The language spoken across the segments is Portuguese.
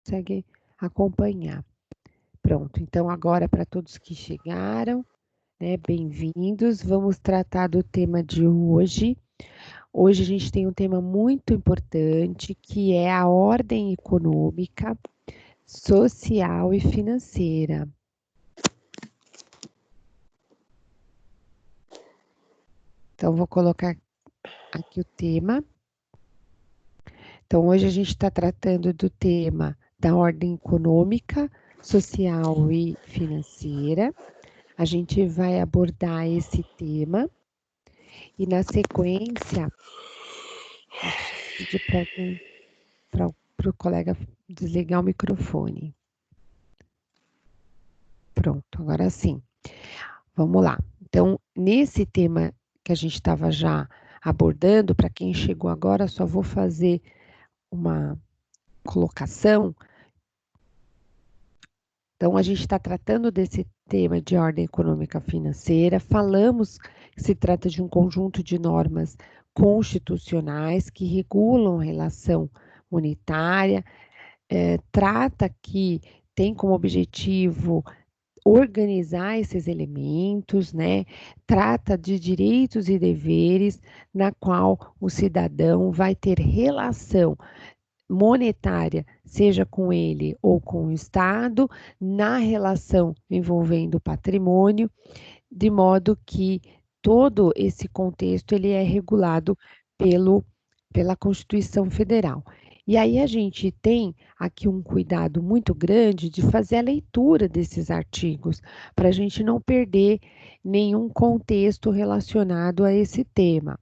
consegue acompanhar. Pronto, então agora para todos que chegaram, né, bem-vindos. Vamos tratar do tema de hoje. Hoje a gente tem um tema muito importante, que é a ordem econômica, social e financeira. Então, vou colocar aqui o tema. Então, hoje a gente está tratando do tema da ordem econômica, social e financeira. A gente vai abordar esse tema e, na sequência, deixa eu pedir para o colega desligar o microfone. Pronto, agora sim. Vamos lá. Então, nesse tema que a gente estava já abordando, para quem chegou agora, só vou fazer uma colocação. Então, a gente está tratando desse tema de ordem econômica financeira, falamos que se trata de um conjunto de normas constitucionais que regulam a relação monetária, trata que tem como objetivo organizar esses elementos, né? Trata de direitos e deveres na qual o cidadão vai ter relação monetária, seja com ele ou com o Estado, na relação envolvendo o patrimônio, de modo que todo esse contexto ele é regulado pela Constituição Federal. E aí a gente tem aqui um cuidado muito grande de fazer a leitura desses artigos, para a gente não perder nenhum contexto relacionado a esse tema.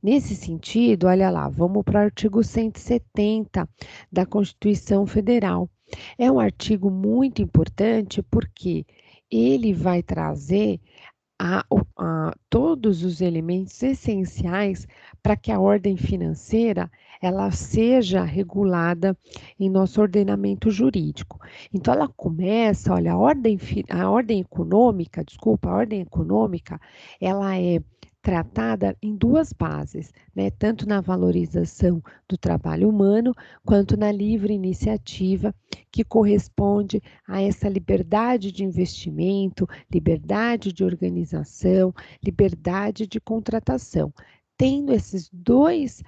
Nesse sentido, olha lá, vamos para o artigo 170 da Constituição Federal. É um artigo muito importante porque ele vai trazer todos os elementos essenciais para que a ordem financeira ela seja regulada em nosso ordenamento jurídico. Então, ela começa, olha, a ordem econômica, ela é tratada em duas bases, né? Tanto na valorização do trabalho humano, quanto na livre iniciativa, que corresponde a essa liberdade de investimento, liberdade de organização, liberdade de contratação. Tendo esses dois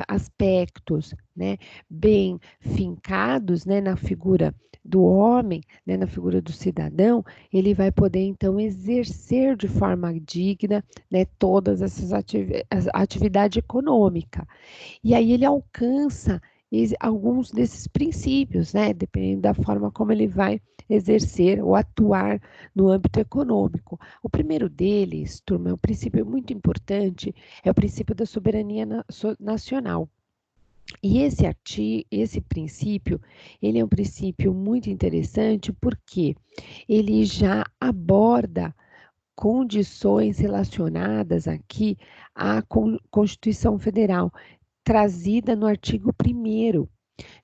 aspectos, né, bem fincados, né, na figura do homem, né, na figura do cidadão, ele vai poder então exercer de forma digna, né, todas essas atividade econômica. E aí ele alcança alguns desses princípios, né, dependendo da forma como ele vai exercer ou atuar no âmbito econômico. O primeiro deles, turma, é um princípio muito importante, é o princípio da soberania nacional. E esse princípio, ele é um princípio muito interessante porque ele já aborda condições relacionadas aqui à Constituição Federal, trazida no artigo 1º.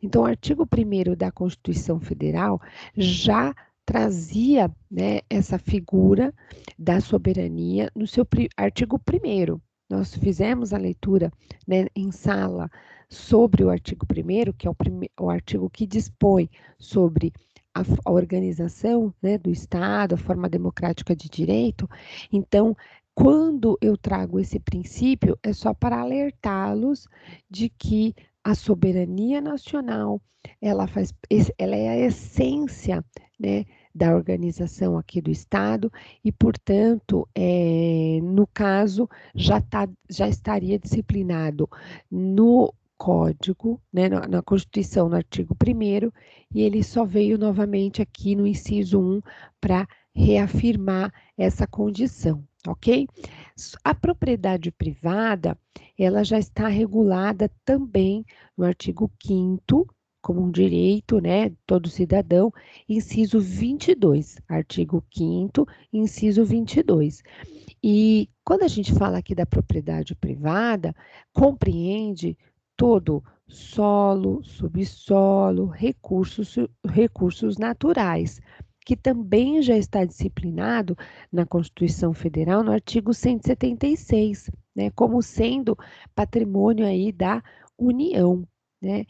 Então, o artigo 1º da Constituição Federal já trazia, né, essa figura da soberania no seu artigo 1º. Nós fizemos a leitura, né, em sala sobre o artigo 1º, que é o artigo que dispõe sobre a organização, né, do Estado, a forma democrática de direito. Então, quando eu trago esse princípio, é só para alertá-los de que a soberania nacional, ela é a essência, né, da organização aqui do Estado e, portanto, no caso, já estaria disciplinado no Código, né, na Constituição, no artigo 1º, e ele só veio novamente aqui no inciso 1 para reafirmar essa condição, ok? A propriedade privada, ela já está regulada também no artigo 5º, como um direito, né, todo cidadão, inciso 22, artigo 5º, inciso 22. E quando a gente fala aqui da propriedade privada, compreende todo solo, subsolo, recursos naturais, que também já está disciplinado na Constituição Federal no artigo 176, né, como sendo patrimônio aí da União, né?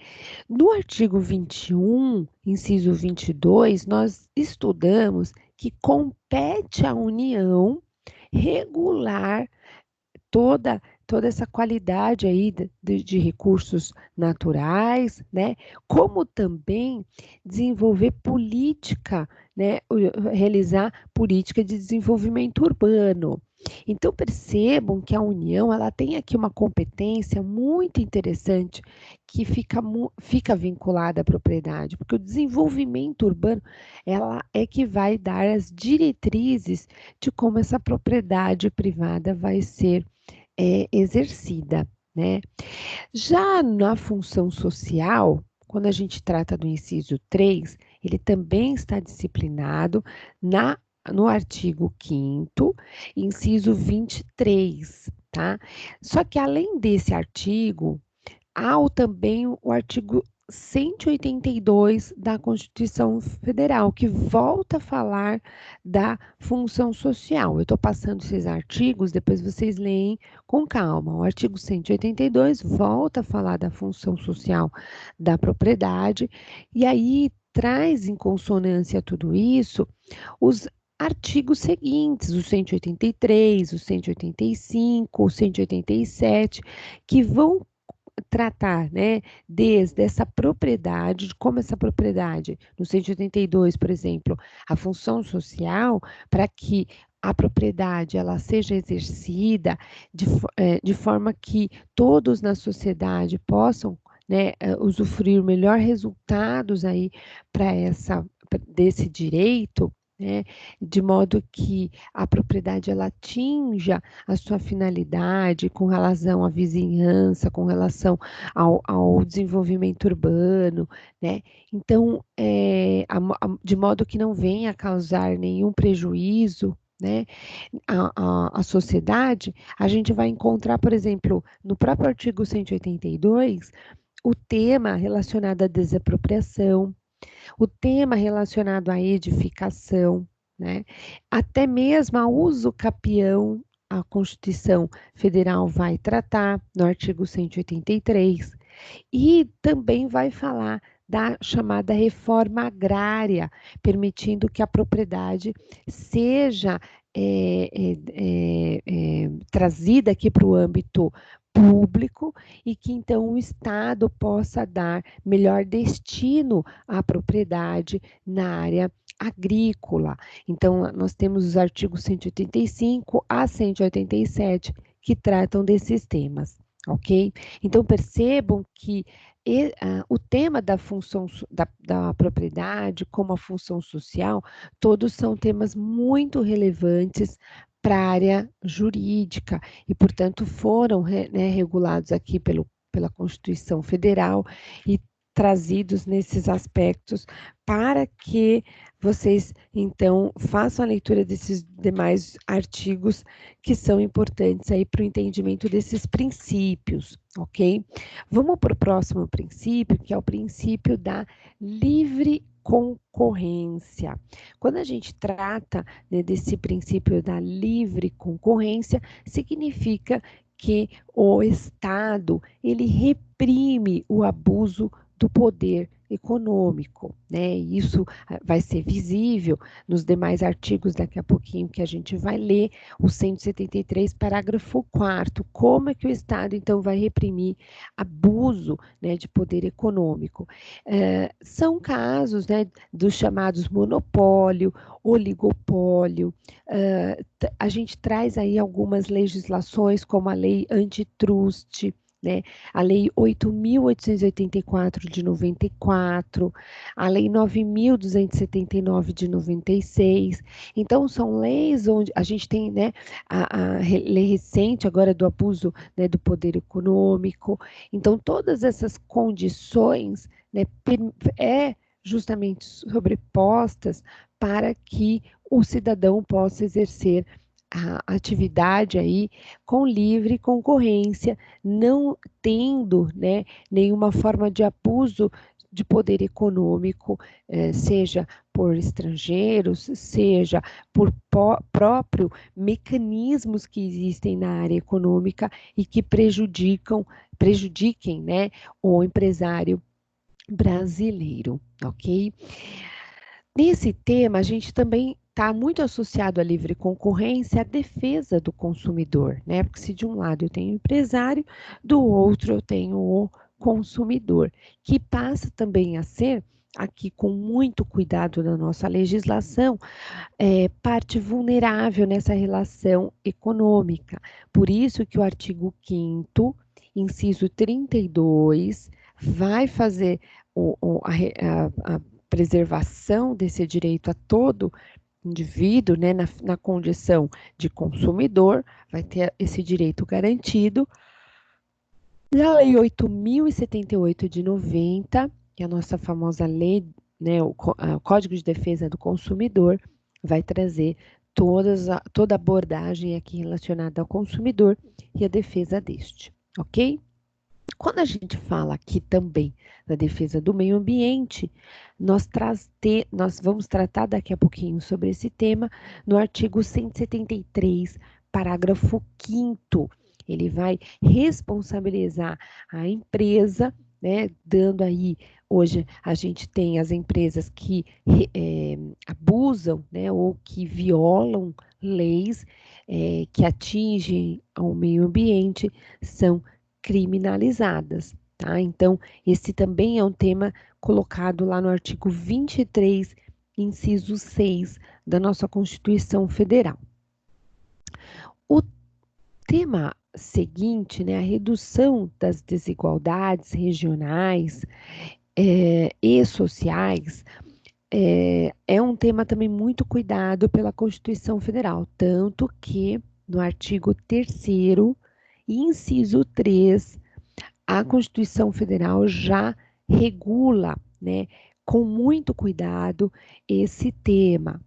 No artigo 21, inciso 22, nós estudamos que compete à União regular toda essa qualidade aí de recursos naturais, né? Como também desenvolver política, né? Realizar política de desenvolvimento urbano. Então percebam que a União ela tem aqui uma competência muito interessante que fica vinculada à propriedade, porque o desenvolvimento urbano ela é que vai dar as diretrizes de como essa propriedade privada vai ser exercida, né? Já na função social, quando a gente trata do inciso 3, ele também está disciplinado no artigo 5º, inciso 23, tá? Só que além desse artigo, há também o artigo 182 da Constituição Federal, que volta a falar da função social. Eu estou passando esses artigos, depois vocês leem com calma. O artigo 182 volta a falar da função social da propriedade, e aí traz em consonância tudo isso os artigos seguintes, o 183, o 185, o 187, que vão tratar, né, desde essa propriedade, de como essa propriedade, no 182, por exemplo, a função social, para que a propriedade ela seja exercida de forma que todos na sociedade possam, né, usufruir melhor resultados aí para desse direito, né, de modo que a propriedade ela atinja a sua finalidade com relação à vizinhança, com relação ao desenvolvimento urbano, né? Então, de modo que não venha a causar nenhum prejuízo, né, à sociedade, a gente vai encontrar, por exemplo, no próprio artigo 182, o tema relacionado à desapropriação, o tema relacionado à edificação, né? Até mesmo a uso capião, a Constituição Federal vai tratar no artigo 183, e também vai falar da chamada reforma agrária, permitindo que a propriedade seja trazida aqui para o âmbito público e que então o Estado possa dar melhor destino à propriedade na área agrícola. Então, nós temos os artigos 185 a 187 que tratam desses temas, ok? Então, percebam que o tema da função da propriedade, como a função social, todos são temas muito relevantes para a área jurídica e, portanto, foram né, regulados aqui pela Constituição Federal e trazidos nesses aspectos para que vocês, então, façam a leitura desses demais artigos que são importantes aí para o entendimento desses princípios, ok? Vamos para o próximo princípio, que é o princípio da livre concorrência. Quando a gente trata, né, desse princípio da livre concorrência, significa que o Estado ele reprime o abuso do poder econômico, né? E isso vai ser visível nos demais artigos daqui a pouquinho que a gente vai ler, o 173, parágrafo 4º, como é que o Estado então vai reprimir abuso, né, de poder econômico. São casos, né, dos chamados monopólio, oligopólio, a gente traz aí algumas legislações como a lei antitruste, né? A Lei 8.884 de 94, a Lei 9.279 de 96. Então, são leis onde a gente tem, né, a lei recente agora do abuso, né, do poder econômico. Então, todas essas condições, né, justamente sobrepostas para que o cidadão possa exercer a atividade aí com livre concorrência, não tendo, né, nenhuma forma de abuso de poder econômico, seja por estrangeiros, seja por próprio mecanismos que existem na área econômica e que prejudiquem, né, o empresário brasileiro, ok? Nesse tema, a gente também está muito associado à livre concorrência, à defesa do consumidor, né? Porque se de um lado eu tenho o empresário, do outro eu tenho o consumidor, que passa também a ser, aqui com muito cuidado na nossa legislação, parte vulnerável nessa relação econômica. Por isso que o artigo 5º, inciso 32, vai fazer a preservação desse direito a todo indivíduo, né, na condição de consumidor, vai ter esse direito garantido. E a Lei 8.078 de 90, que é a nossa famosa lei, né, o Código de Defesa do Consumidor, vai trazer toda a abordagem aqui relacionada ao consumidor e a defesa deste, ok? Quando a gente fala aqui também da defesa do meio ambiente, nós vamos tratar daqui a pouquinho sobre esse tema no artigo 173, parágrafo 5º. Ele vai responsabilizar a empresa, né, dando aí, hoje a gente tem as empresas que abusam, né, ou que violam leis que atingem ao meio ambiente, são criminalizadas, tá? Então, esse também é um tema colocado lá no artigo 23, inciso 6 da nossa Constituição Federal. O tema seguinte, né, a redução das desigualdades regionais e sociais, é um tema também muito cuidado pela Constituição Federal, tanto que no artigo 3º, inciso 3, a Constituição Federal já regula, né, com muito cuidado esse tema.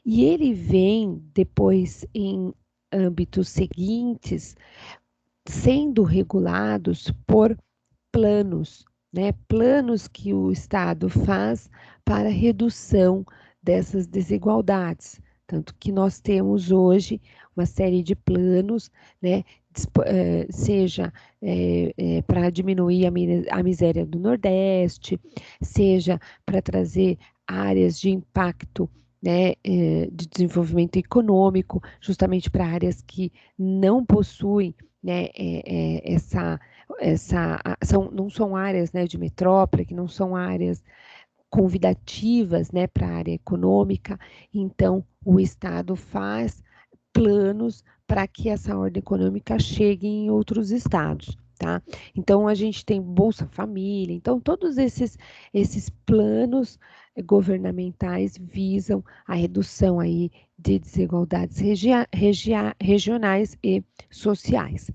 E ele vem depois em âmbitos seguintes sendo regulados por planos, né? Planos que o Estado faz para redução dessas desigualdades. Tanto que nós temos hoje uma série de planos, né? Seja para diminuir a miséria do Nordeste, seja para trazer áreas de impacto, né, de desenvolvimento econômico, justamente para áreas que não possuem, né, não são áreas, né, de metrópole, que não são áreas convidativas, né, para a área econômica. Então, o Estado faz planos para que essa ordem econômica chegue em outros estados, tá? Então, a gente tem Bolsa Família, então todos esses planos governamentais visam a redução aí de desigualdades regionais e sociais.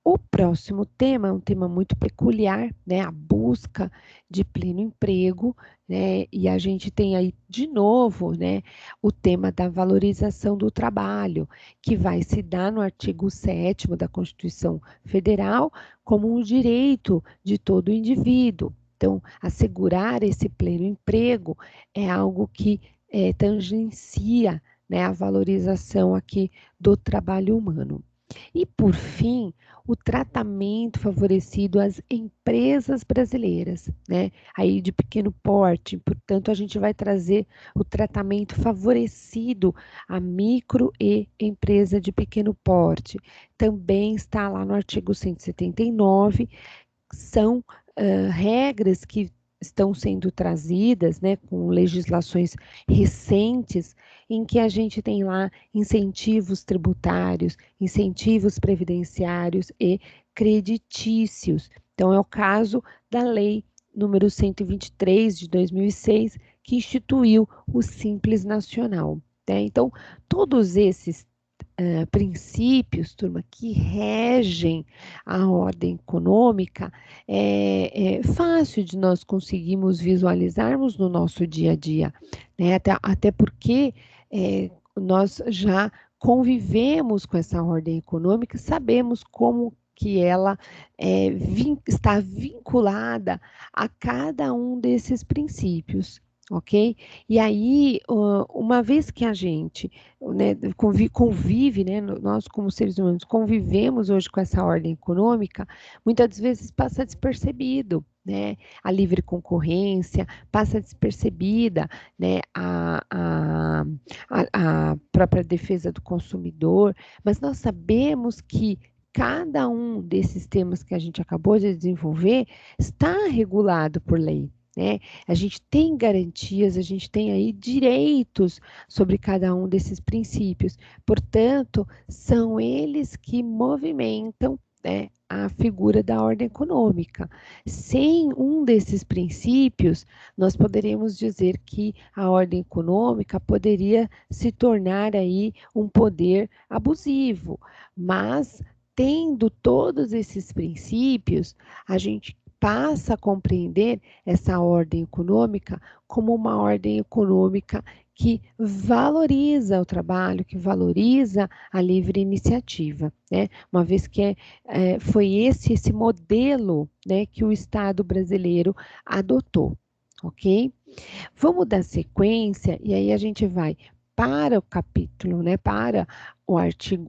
O próximo tema é um tema muito peculiar, né? A busca de pleno emprego, né? E a gente tem aí de novo, né, o tema da valorização do trabalho, que vai se dar no artigo 7º da Constituição Federal como um direito de todo indivíduo. Então, assegurar esse pleno emprego é algo que tangencia, né, a valorização aqui do trabalho humano. E, por fim, o tratamento favorecido às empresas brasileiras, né? Aí de pequeno porte, portanto, a gente vai trazer o tratamento favorecido à micro e empresa de pequeno porte. Também está lá no artigo 179, são regras que estão sendo trazidas, né, com legislações recentes, em que a gente tem lá incentivos tributários, incentivos previdenciários e creditícios. Então, é o caso da Lei número 123 de 2006, que instituiu o Simples Nacional, né? Então, todos esses princípios, turma, que regem a ordem econômica, é fácil de nós conseguirmos visualizarmos no nosso dia a dia, né? Até porque nós já convivemos com essa ordem econômica, sabemos como que ela está vinculada a cada um desses princípios, ok? E aí, uma vez que a gente, né, convive, né, nós como seres humanos convivemos hoje com essa ordem econômica, muitas vezes passa despercebido, né, a livre concorrência, passa despercebida, né, a própria defesa do consumidor, mas nós sabemos que cada um desses temas que a gente acabou de desenvolver está regulado por lei, né? A gente tem garantias, a gente tem aí direitos sobre cada um desses princípios. Portanto, são eles que movimentam, né, a figura da ordem econômica. Sem um desses princípios, nós poderíamos dizer que a ordem econômica poderia se tornar aí um poder abusivo, mas tendo todos esses princípios, a gente passa a compreender essa ordem econômica como uma ordem econômica que valoriza o trabalho, que valoriza a livre iniciativa, né? Uma vez que foi esse modelo, né, que o Estado brasileiro adotou, ok? Vamos dar sequência e aí a gente vai para o capítulo, né, para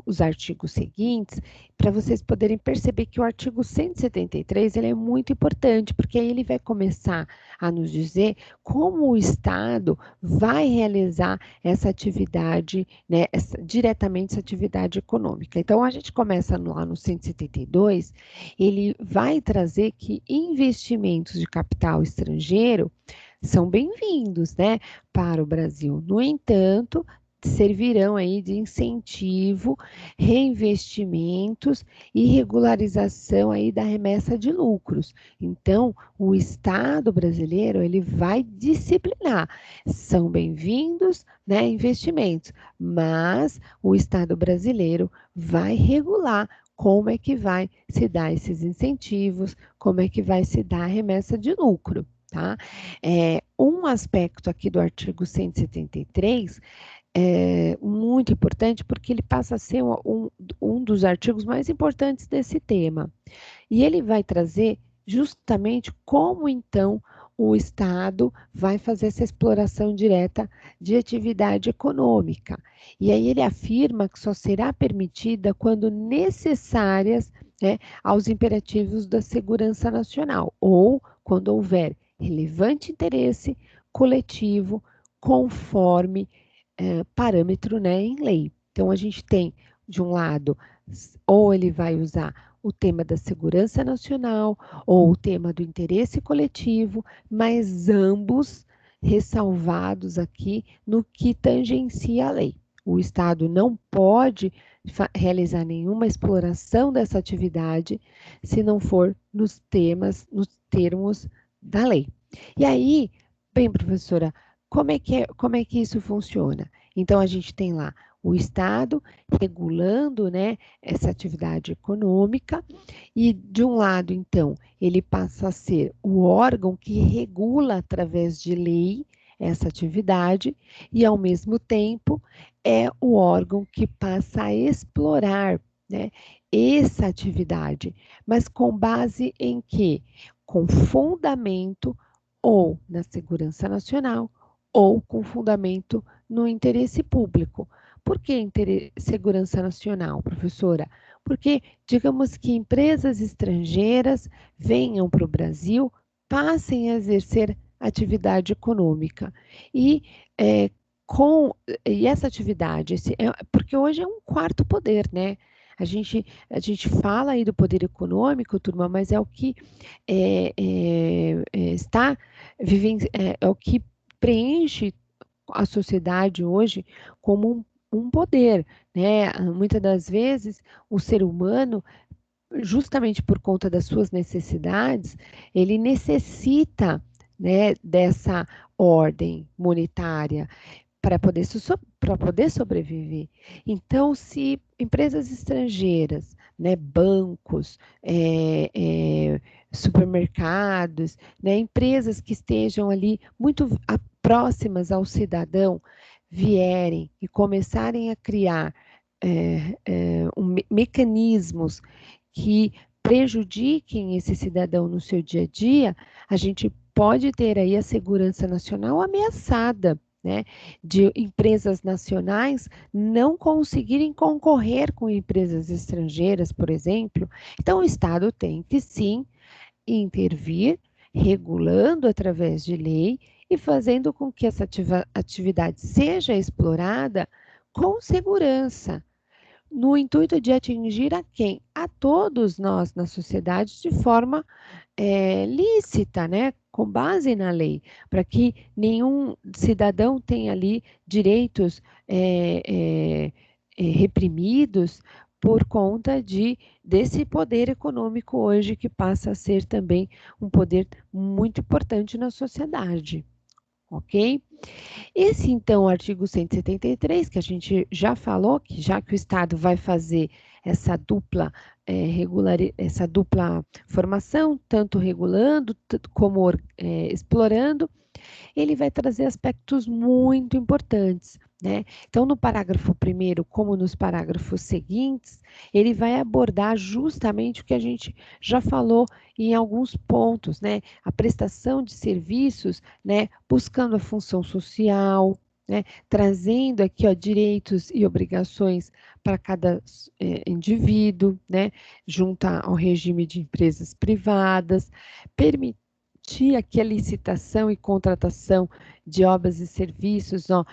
os artigos seguintes, para vocês poderem perceber que o artigo 173 ele é muito importante, porque aí ele vai começar a nos dizer como o Estado vai realizar essa atividade, né, diretamente essa atividade econômica. Então, a gente começa lá no 172, ele vai trazer que investimentos de capital estrangeiro são bem-vindos, né, para o Brasil. No entanto, servirão aí de incentivo, reinvestimentos e regularização aí da remessa de lucros. Então, o Estado brasileiro, ele vai disciplinar. São bem-vindos, né, investimentos, mas o Estado brasileiro vai regular como é que vai se dar esses incentivos, como é que vai se dar a remessa de lucro. Tá? Um aspecto aqui do artigo 173 é muito importante porque ele passa a ser um dos artigos mais importantes desse tema. E ele vai trazer justamente como, então, o Estado vai fazer essa exploração direta de atividade econômica. E aí ele afirma que só será permitida quando necessárias, né, aos imperativos da segurança nacional ou quando houver relevante interesse coletivo conforme parâmetro, né, em lei. Então, a gente tem, de um lado, ou ele vai usar o tema da segurança nacional ou o tema do interesse coletivo, mas ambos ressalvados aqui no que tangencia a lei. O Estado não pode realizar nenhuma exploração dessa atividade se não for nos termos da lei. E aí, bem, professora, como é que isso funciona? Então, a gente tem lá o Estado regulando, né, essa atividade econômica e, de um lado, então, ele passa a ser o órgão que regula através de lei essa atividade e, ao mesmo tempo, é o órgão que passa a explorar, né, essa atividade, mas com base em quê? Com fundamento ou na segurança nacional ou com fundamento no interesse público. Por que segurança nacional, professora? Porque, digamos que empresas estrangeiras venham para o Brasil, passem a exercer atividade econômica e e essa atividade, porque hoje é um quarto poder, né? A gente fala aí do poder econômico, turma, mas é o que está vivendo, é o que preenche a sociedade hoje como um poder, né? Muitas das vezes o ser humano, justamente por conta das suas necessidades, ele necessita, né, dessa ordem monetária para poder sobreviver. Então, se empresas estrangeiras, né, bancos, supermercados, né, empresas que estejam ali muito próximas ao cidadão, vierem e começarem a criar mecanismos que prejudiquem esse cidadão no seu dia a dia, a gente pode ter aí a segurança nacional ameaçada, né? De empresas nacionais não conseguirem concorrer com empresas estrangeiras, por exemplo. Então, o Estado tem que sim intervir, regulando através de lei e fazendo com que essa atividade seja explorada com segurança, no intuito de atingir a quem? A todos nós na sociedade de forma lícita, né? Com base na lei, para que nenhum cidadão tenha ali direitos reprimidos por conta desse poder econômico hoje que passa a ser também um poder muito importante na sociedade, ok? Esse, então, artigo 173, que a gente já falou, que já que o Estado vai fazer essa dupla, essa dupla formação, tanto regulando como explorando, ele vai trazer aspectos muito importantes, né? Então, no parágrafo 1º, como nos parágrafos seguintes, ele vai abordar justamente o que a gente já falou em alguns pontos, né? A prestação de serviços, né? Buscando a função social, né? Trazendo aqui, ó, direitos e obrigações para cada indivíduo, né? Junto ao regime de empresas privadas, permitindo aqui a licitação e contratação de obras e serviços, ó,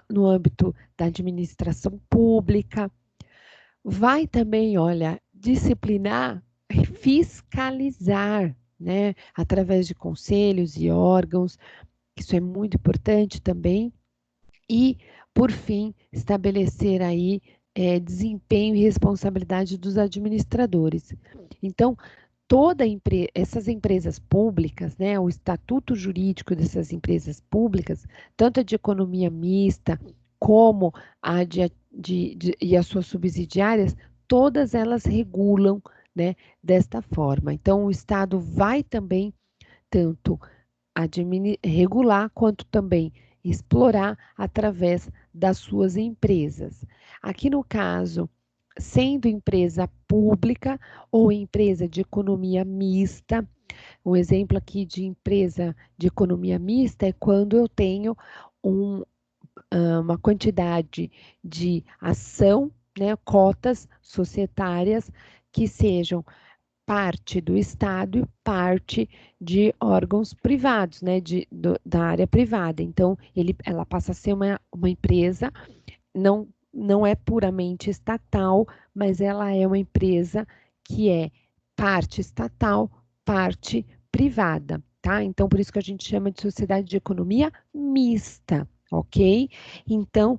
no âmbito da administração pública. Vai também, olha, disciplinar, fiscalizar, né, através de conselhos e órgãos, isso é muito importante também. E, por fim, estabelecer aí desempenho e responsabilidade dos administradores. Então, essas empresas públicas, né, o estatuto jurídico dessas empresas públicas, tanto a de economia mista como a e as suas subsidiárias, todas elas regulam, né, desta forma. Então, o Estado vai também tanto regular quanto também explorar através das suas empresas. Aqui no caso, sendo empresa pública ou empresa de economia mista, um exemplo aqui de empresa de economia mista é quando eu tenho uma quantidade de ação, né, cotas societárias que sejam parte do Estado e parte de órgãos privados, né, da área privada. Então, ela passa a ser uma empresa, não é puramente estatal, mas ela é uma empresa que é parte estatal, parte privada, tá? Então, por isso que a gente chama de sociedade de economia mista, ok? Então,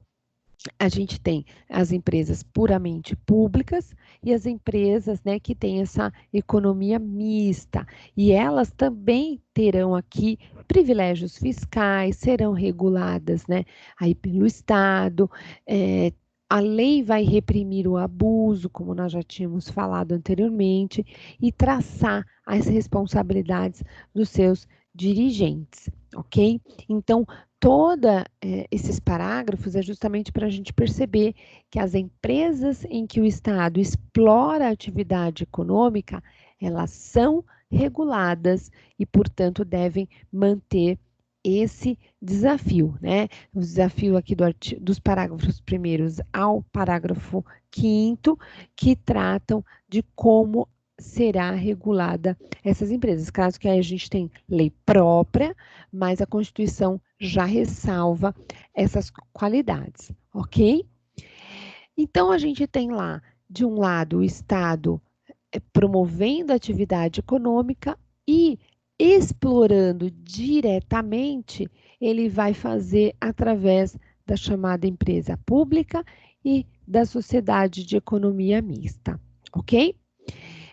a gente tem as empresas puramente públicas e as empresas, né, que têm essa economia mista. E elas também terão aqui privilégios fiscais, serão reguladas, né, aí pelo Estado. A lei vai reprimir o abuso, como nós já tínhamos falado anteriormente, e traçar as responsabilidades dos seus dirigentes, ok? Então, esses parágrafos é justamente para a gente perceber que as empresas em que o Estado explora a atividade econômica, elas são reguladas e, portanto, devem manter esse desafio, né? O desafio aqui dos parágrafos primeiros ao parágrafo 5º, que tratam de como será regulada essas empresas. Caso que aí a gente tem lei própria, mas a Constituição já ressalva essas qualidades, ok? Então, a gente tem lá, de um lado, o Estado promovendo a atividade econômica e explorando diretamente, ele vai fazer através da chamada empresa pública e da sociedade de economia mista, ok?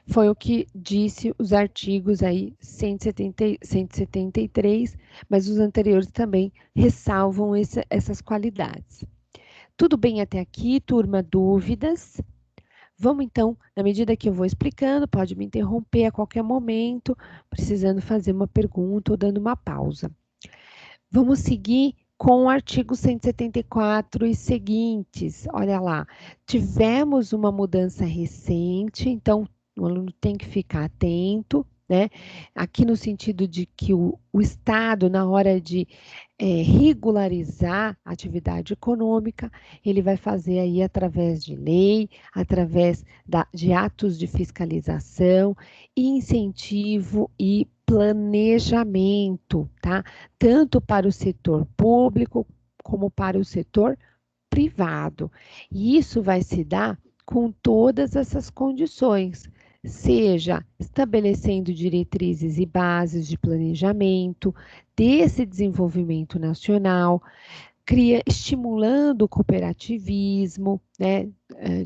Foi o que disse os artigos aí 173, mas os anteriores também ressalvam essas qualidades. Tudo bem até aqui, turma? Dúvidas? Vamos então, na medida que eu vou explicando, pode me interromper a qualquer momento, precisando fazer uma pergunta ou dando uma pausa. Vamos seguir com o artigo 174 e seguintes. Olha lá, tivemos uma mudança recente, então o aluno tem que ficar atento, né? Aqui no sentido de que o Estado, na hora de regularizar a atividade econômica, ele vai fazer aí através de lei, através de atos de fiscalização, incentivo e planejamento, tá? Tanto para o setor público como para o setor privado. E isso vai se dar com todas essas condições, seja estabelecendo diretrizes e bases de planejamento desse desenvolvimento nacional, estimulando o cooperativismo, né,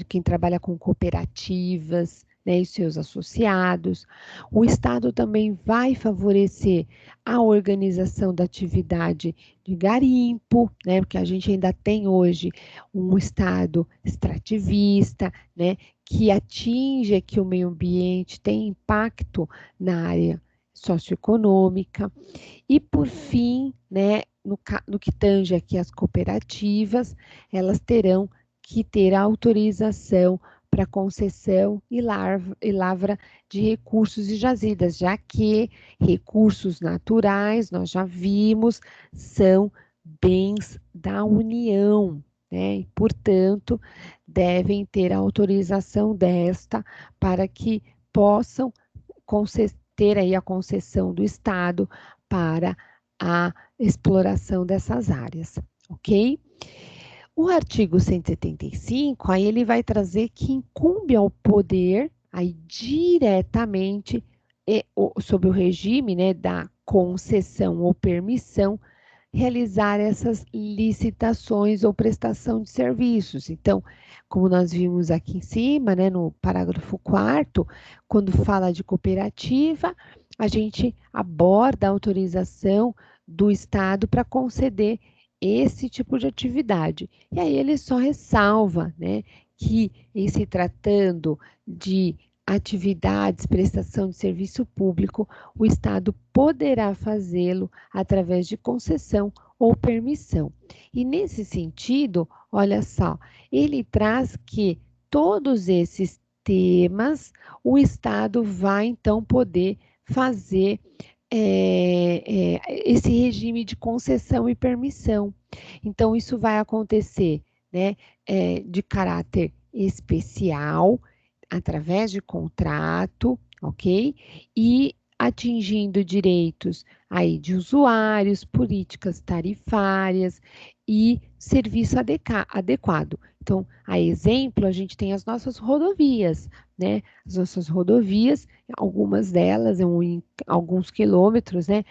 quem trabalha com cooperativas, né, e seus associados. O Estado também vai favorecer a organização da atividade de garimpo, né, porque a gente ainda tem hoje um Estado extrativista, né, que atinge aqui o meio ambiente, tem impacto na área socioeconômica. E, por fim, né, no que tange aqui as cooperativas, elas terão que ter autorização para concessão e lavra de recursos e jazidas, já que recursos naturais, nós já vimos, são bens da União, né? E, portanto, devem ter a autorização desta para que possam ter aí a concessão do Estado para a exploração dessas áreas, ok? O artigo 175, aí ele vai trazer que incumbe ao poder, aí diretamente, sob o regime, né, da concessão ou permissão, realizar essas licitações ou prestação de serviços. Então, como nós vimos aqui em cima, né, no parágrafo 4º, quando fala de cooperativa, a gente aborda a autorização do Estado para conceder esse tipo de atividade. E aí ele só ressalva, né, que em se tratando de atividades, prestação de serviço público, o Estado poderá fazê-lo através de concessão ou permissão. E nesse sentido, olha só, ele traz que todos esses temas o Estado vai então poder fazer esse regime de concessão e permissão. Então, isso vai acontecer, né, de caráter especial, através de contrato, ok? E atingindo direitos aí de usuários, políticas tarifárias e serviço adequado. Então, a exemplo, a gente tem as nossas rodovias, né? As nossas rodovias, algumas delas, em alguns quilômetros, né?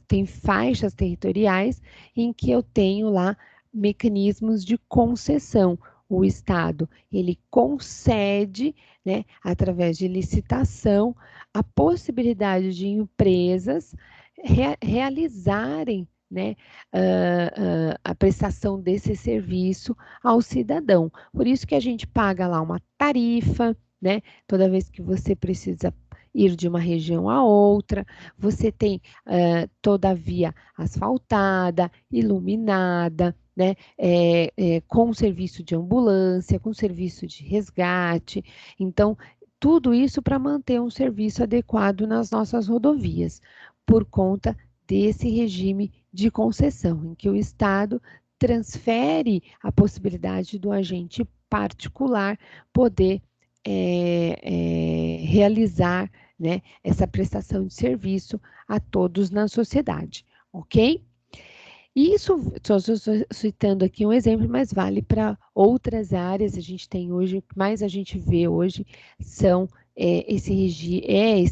Tem faixas territoriais em que eu tenho lá mecanismos de concessão. O Estado, ele concede, né, através de licitação, a possibilidade de empresas realizarem, né, a prestação desse serviço ao cidadão. Por isso que a gente paga lá uma tarifa, né, toda vez que você precisa ir de uma região a outra, você tem toda a via asfaltada, iluminada, né, com serviço de ambulância, com serviço de resgate. Então, tudo isso para manter um serviço adequado nas nossas rodovias, por conta desse regime de concessão, em que o Estado transfere a possibilidade do agente particular poder realizar, né, essa prestação de serviço a todos na sociedade, ok? Isso, estou citando aqui um exemplo, mas vale para outras áreas. A gente tem hoje, o que mais a gente vê hoje são esse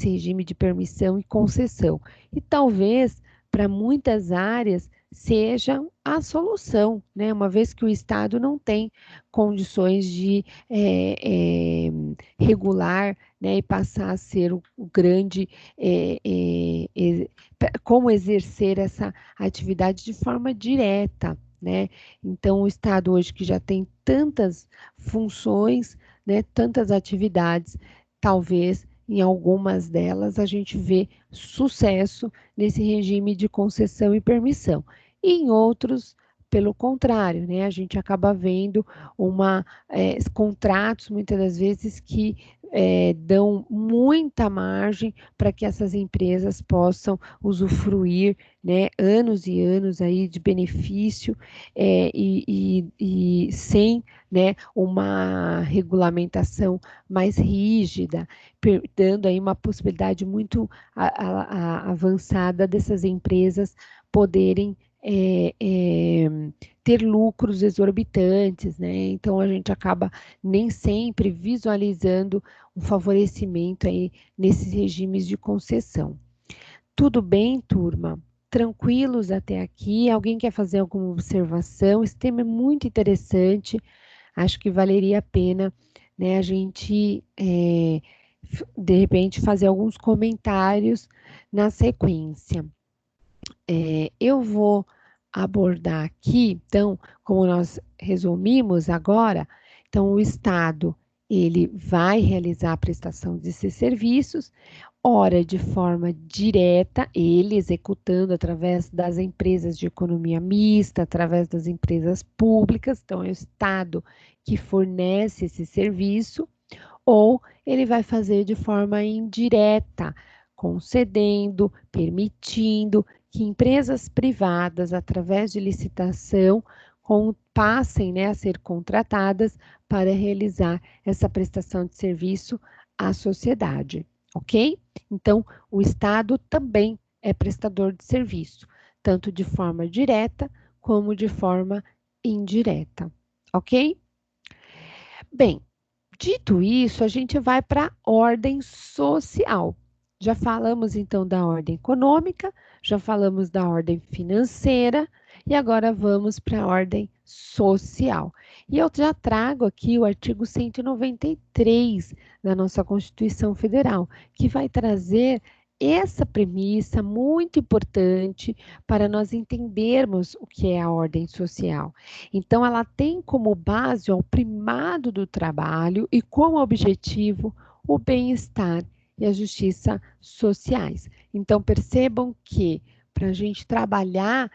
regime de permissão e concessão. E talvez para muitas áreas seja a solução, né? Uma vez que o Estado não tem condições de regular, né, e passar a ser o grande como exercer essa atividade de forma direta, né? Então, o Estado hoje que já tem tantas funções, né, tantas atividades, talvez em algumas delas a gente vê sucesso nesse regime de concessão e permissão. E em outros, pelo contrário, né, a gente acaba vendo contratos, muitas das vezes, que dão muita margem para que essas empresas possam usufruir, né, anos e anos aí de benefício e sem, né, uma regulamentação mais rígida, dando aí uma possibilidade muito avançada dessas empresas poderem ter lucros exorbitantes, né? Então a gente acaba nem sempre visualizando um favorecimento aí nesses regimes de concessão. Tudo bem, turma? Tranquilos até aqui? Alguém quer fazer alguma observação? Esse tema é muito interessante. Acho que valeria a pena, né, a gente, de repente, fazer alguns comentários na sequência. Eu vou abordar aqui, então, como nós resumimos agora, então o Estado, ele vai realizar a prestação desses serviços, ora de forma direta, ele executando através das empresas de economia mista, através das empresas públicas, então é o Estado que fornece esse serviço, ou ele vai fazer de forma indireta, concedendo, permitindo que empresas privadas, através de licitação, passem, né, a ser contratadas para realizar essa prestação de serviço à sociedade, ok? Então, o Estado também é prestador de serviço, tanto de forma direta como de forma indireta, ok? Bem, dito isso, a gente vai para a ordem social. Já falamos então da ordem econômica, já falamos da ordem financeira e agora vamos para a ordem social. E eu já trago aqui o artigo 193 da nossa Constituição Federal, que vai trazer essa premissa muito importante para nós entendermos o que é a ordem social. Então, ela tem como base o primado do trabalho e como objetivo o bem-estar e a justiça sociais. Então, percebam que para a gente trabalhar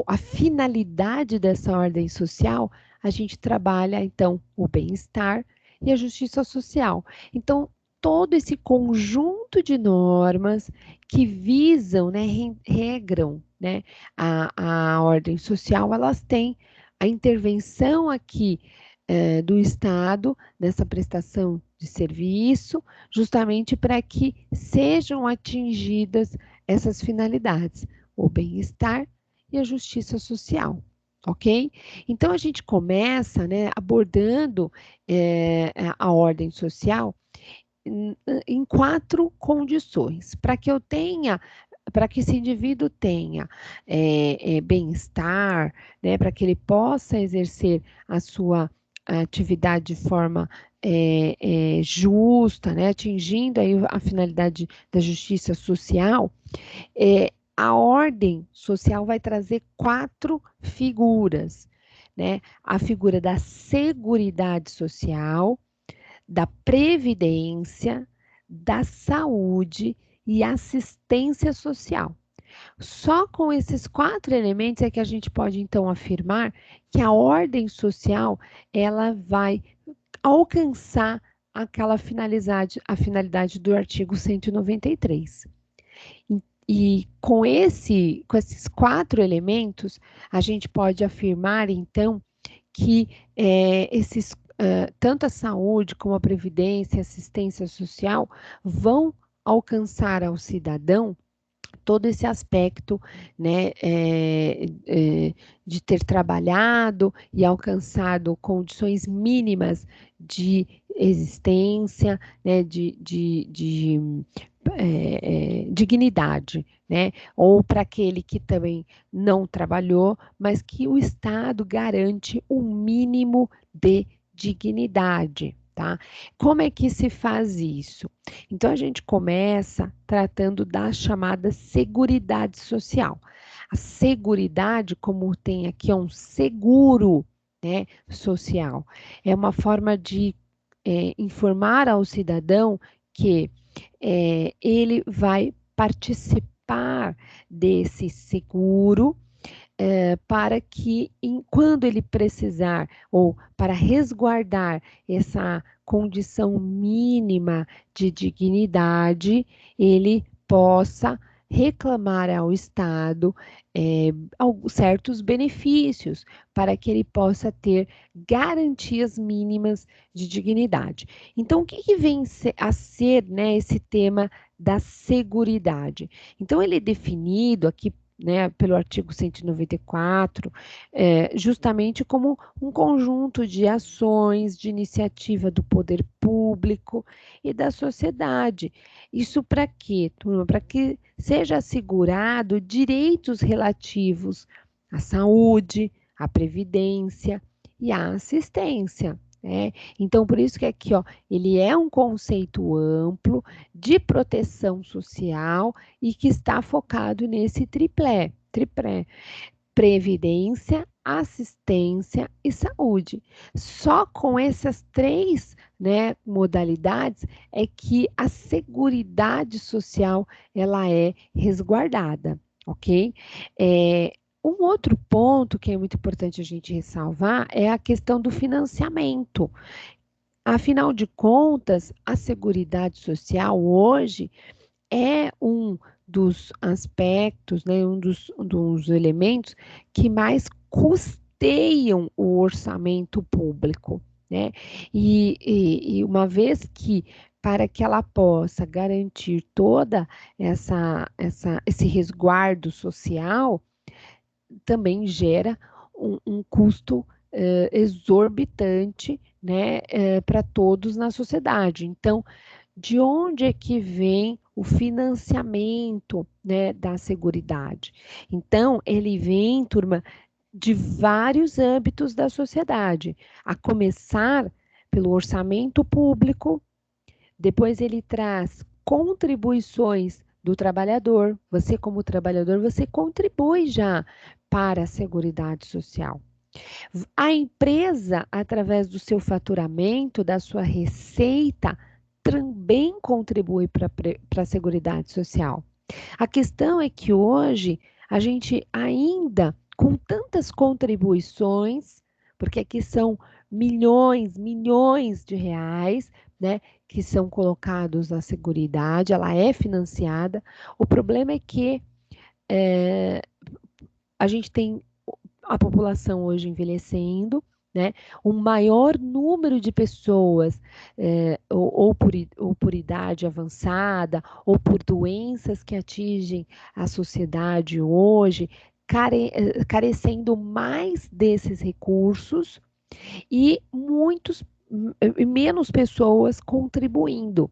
a finalidade dessa ordem social, a gente trabalha, então, o bem-estar e a justiça social. Então, todo esse conjunto de normas que visam, né, regram, né, a ordem social, elas têm a intervenção aqui do Estado nessa prestação de serviço, justamente para que sejam atingidas essas finalidades, o bem-estar e a justiça social, ok? Então, a gente começa, né, abordando a ordem social em 4 condições, para que eu tenha para que esse indivíduo tenha bem-estar, né, para que ele possa exercer a sua atividade de forma justa, né, atingindo aí a finalidade da justiça social, a ordem social vai trazer 4 figuras, né? A figura da seguridade social, da previdência, da saúde e assistência social. Só com esses 4 elementos é que a gente pode então afirmar que a ordem social ela vai alcançar a finalidade do artigo 193. E com esses 4 elementos, a gente pode afirmar então que tanto a saúde como a previdência e assistência social vão alcançar ao cidadão todo esse aspecto, né, de ter trabalhado e alcançado condições mínimas de existência, né, de dignidade, né, ou para aquele que também não trabalhou, mas que o Estado garante um mínimo de dignidade, tá? Como é que se faz isso? Então, a gente começa tratando da chamada seguridade social. A seguridade, como tem aqui, é um seguro, né, social. É uma forma de informar ao cidadão que ele vai participar desse seguro para que, quando ele precisar, ou para resguardar essa condição mínima de dignidade, ele possa reclamar ao Estado certos benefícios, para que ele possa ter garantias mínimas de dignidade. Então, o que vem a ser, né, esse tema da seguridade? Então, ele é definido aqui, né, pelo artigo 194, justamente como um conjunto de ações de iniciativa do poder público e da sociedade. Isso para quê, turma? Para que seja assegurado direitos relativos à saúde, à previdência e à assistência. Né? Então, por isso que aqui, ó, ele é um conceito amplo de proteção social e que está focado nesse tripé, previdência, assistência e saúde. Só com essas três, né, modalidades é que a seguridade social ela é resguardada, ok? Um outro ponto que é muito importante a gente ressalvar é a questão do financiamento. Afinal de contas, a Seguridade Social hoje é um dos aspectos, né, um dos elementos que mais custeiam o orçamento público, né? E uma vez que, para que ela possa garantir toda esse resguardo social, também gera um custo exorbitante, né, para todos na sociedade. Então, de onde é que vem o financiamento, né, da Seguridade? Então, ele vem, turma, de vários âmbitos da sociedade, a começar pelo orçamento público, depois ele traz contribuições do trabalhador. Você, como trabalhador, você contribui já para a Seguridade Social. A empresa, através do seu faturamento, da sua receita, também contribui para a Seguridade Social. A questão é que hoje a gente ainda, com tantas contribuições, porque aqui são milhões de reais, né, que são colocados na Seguridade, ela é financiada. O problema é que a gente tem a população hoje envelhecendo, né? Um maior número de pessoas, ou por idade avançada, ou por doenças que atingem a sociedade hoje, carecendo mais desses recursos e menos pessoas contribuindo,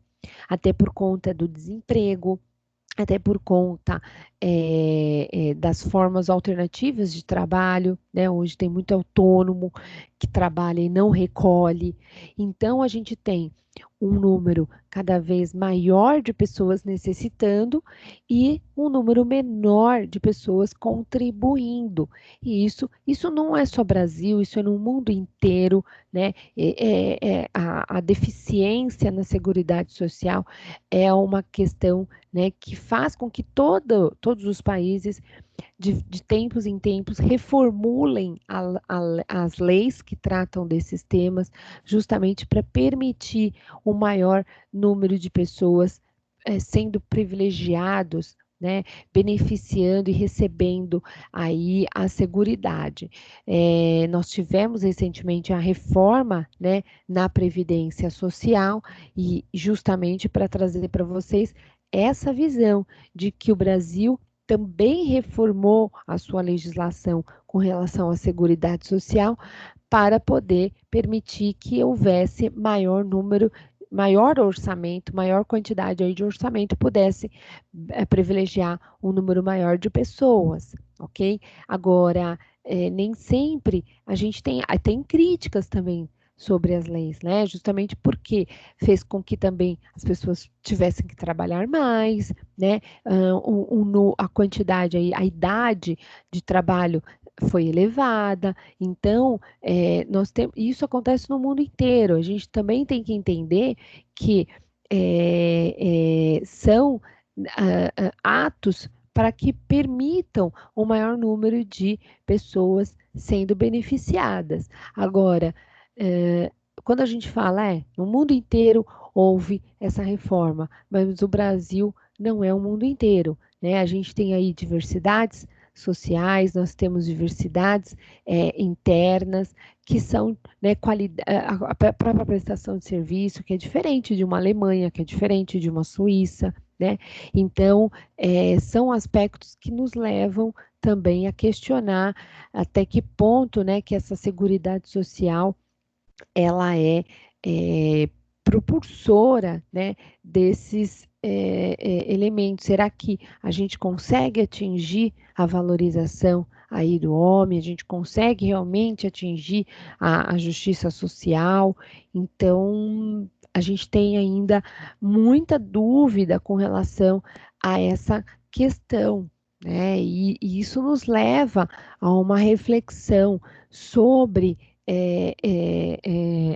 até por conta do desemprego, até por conta das formas alternativas de trabalho, né? Hoje tem muito autônomo que trabalha e não recolhe. Então, a gente tem um número cada vez maior de pessoas necessitando e um número menor de pessoas contribuindo. E isso não é só Brasil, isso é no mundo inteiro, né? A deficiência na Seguridade Social é uma questão, né, que faz com que todos os países, de tempos em tempos, reformulem as leis que tratam desses temas, justamente para permitir um maior número de pessoas sendo privilegiados, né, beneficiando e recebendo aí a Seguridade. Nós tivemos recentemente a reforma, né, na Previdência Social, e justamente para trazer para vocês essa visão de que o Brasil também reformou a sua legislação com relação à Seguridade Social para poder permitir que houvesse maior orçamento, maior quantidade aí de orçamento, pudesse privilegiar um número maior de pessoas, ok? Agora, nem sempre a gente tem críticas também sobre as leis, né? Justamente porque fez com que também as pessoas tivessem que trabalhar mais, né? A quantidade aí, a idade de trabalho foi elevada. Então, isso acontece no mundo inteiro. A gente também tem que entender que são atos para que permitam o maior número de pessoas sendo beneficiadas. Agora, quando a gente fala, no mundo inteiro houve essa reforma, mas o Brasil não é o mundo inteiro, né? A gente tem aí diversidades sociais, nós temos diversidades internas, que são, né, a própria prestação de serviço, que é diferente de uma Alemanha, que é diferente de uma Suíça, né? Então, são aspectos que nos levam também a questionar até que ponto, né, que essa seguridade social ela é propulsora, né, desses elementos. Será que a gente consegue atingir a valorização aí do homem? A gente consegue realmente atingir a justiça social? Então, a gente tem ainda muita dúvida com relação a essa questão, né? E isso nos leva a uma reflexão sobre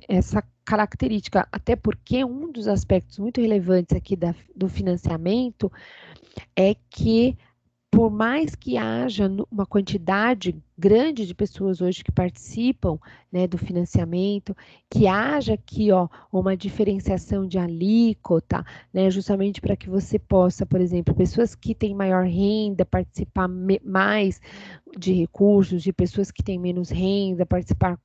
essa característica, até porque um dos aspectos muito relevantes aqui do financiamento é que, por mais que haja uma quantidade grande de pessoas hoje que participam, né, do financiamento, que haja aqui, ó, uma diferenciação de alíquota, né, justamente para que você possa, por exemplo, pessoas que têm maior renda participar mais de recursos, de pessoas que têm menos renda participar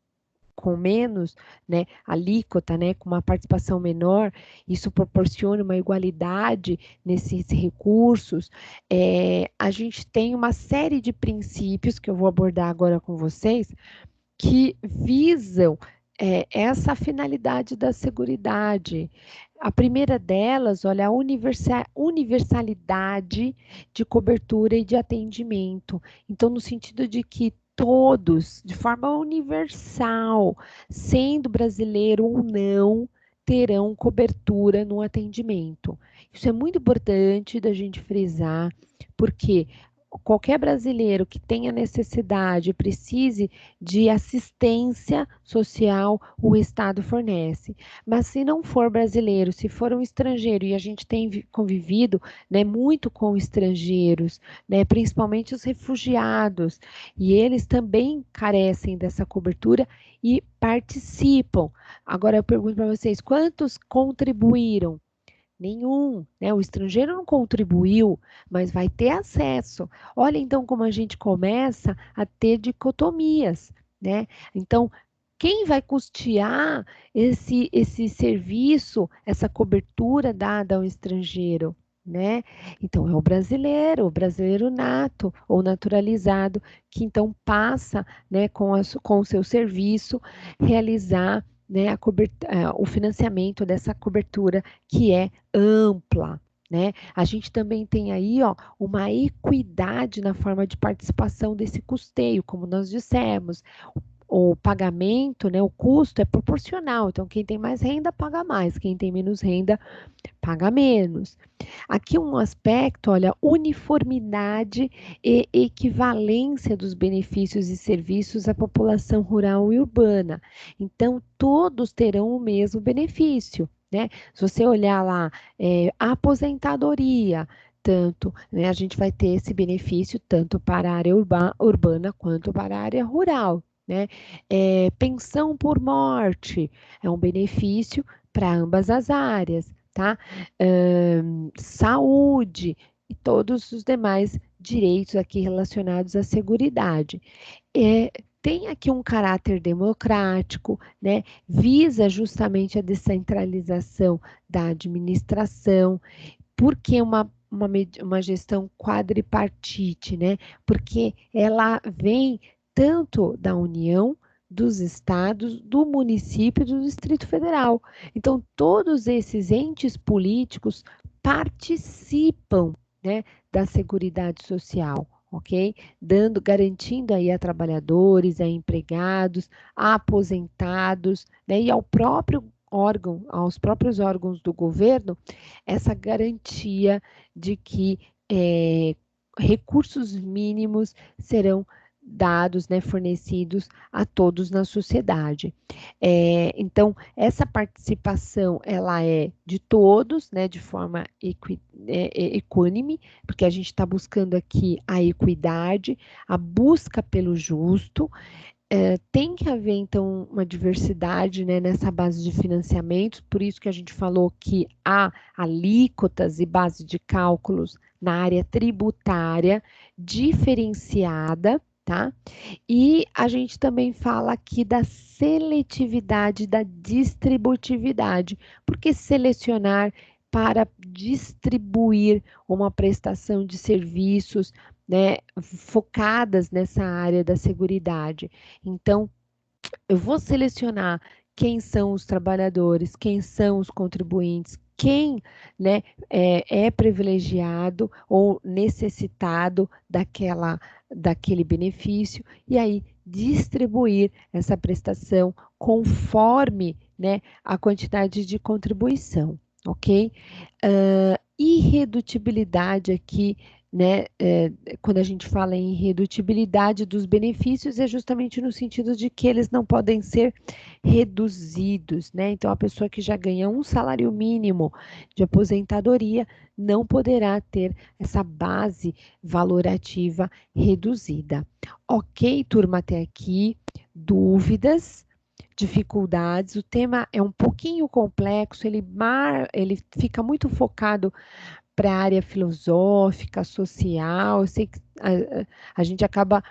com menos, né, alíquota, né, com uma participação menor, isso proporciona uma igualdade nesses recursos. A gente tem uma série de princípios que eu vou abordar agora com vocês que visam essa finalidade da seguridade. A primeira delas, olha, a universalidade de cobertura e de atendimento. Então, no sentido de que todos, de forma universal, sendo brasileiro ou não, terão cobertura no atendimento. Isso é muito importante da gente frisar, porque qualquer brasileiro que tenha necessidade, precise de assistência social, o Estado fornece. Mas se não for brasileiro, se for um estrangeiro, e a gente tem convivido, né, muito com estrangeiros, né, principalmente os refugiados, e eles também carecem dessa cobertura e participam. Agora eu pergunto para vocês, quantos contribuíram? Nenhum, né? O estrangeiro não contribuiu, mas vai ter acesso. Olha então como a gente começa a ter dicotomias, né? Então, quem vai custear esse serviço, essa cobertura dada ao estrangeiro, né? Então, é o brasileiro nato ou naturalizado, que então passa, né, com o seu serviço, realizar, né, o financiamento dessa cobertura que é ampla, né? A gente também tem aí, ó, uma equidade na forma de participação desse custeio, como nós dissemos. O pagamento, né, o custo é proporcional, então quem tem mais renda paga mais, quem tem menos renda paga menos. Aqui um aspecto, olha, uniformidade e equivalência dos benefícios e serviços à população rural e urbana. Então, todos terão o mesmo benefício, né? Se você olhar lá, a aposentadoria, tanto, né, a gente vai ter esse benefício tanto para a área urbana quanto para a área rural, né? Pensão por morte é um benefício para ambas as áreas, tá? Saúde e todos os demais direitos aqui relacionados à seguridade. Tem aqui um caráter democrático, né? Visa justamente a descentralização da administração, porque uma gestão quadripartite, né? Porque ela vem tanto da União, dos estados, do município e do Distrito Federal. Então, todos esses entes políticos participam, né, da Seguridade Social, ok? Garantindo aí a trabalhadores, a empregados, a aposentados, né, e aos próprios órgãos do governo, essa garantia de que recursos mínimos serão dados, né, fornecidos a todos na sociedade. Então, essa participação, ela é de todos, né, de forma equânime, porque a gente está buscando aqui a equidade, a busca pelo justo. Tem que haver, então, uma diversidade, né, nessa base de financiamentos, por isso que a gente falou que há alíquotas e base de cálculos na área tributária diferenciada, tá? E a gente também fala aqui da seletividade, da distributividade, porque selecionar para distribuir uma prestação de serviços, né, focadas nessa área da seguridade. Então, eu vou selecionar quem são os trabalhadores, quem são os contribuintes, quem, né, é privilegiado ou necessitado daquele benefício, e aí distribuir essa prestação conforme, né, a quantidade de contribuição, ok? Irredutibilidade aqui, né, quando a gente fala em irredutibilidade dos benefícios, é justamente no sentido de que eles não podem ser reduzidos, né? Então, a pessoa que já ganha um salário mínimo de aposentadoria não poderá ter essa base valorativa reduzida. Ok, turma, até aqui? Dúvidas? Dificuldades? O tema é um pouquinho complexo, ele fica muito focado para a área filosófica, social. Eu sei que a gente acaba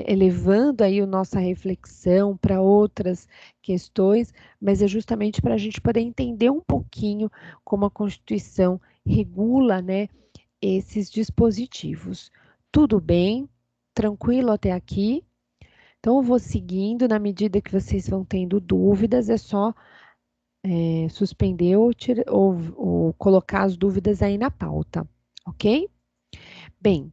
elevando aí a nossa reflexão para outras questões, mas é justamente para a gente poder entender um pouquinho como a Constituição regula, né, esses dispositivos. Tudo bem? Tranquilo até aqui? Então, eu vou seguindo, na medida que vocês vão tendo dúvidas, é só suspender ou colocar as dúvidas aí na pauta, ok? Bem,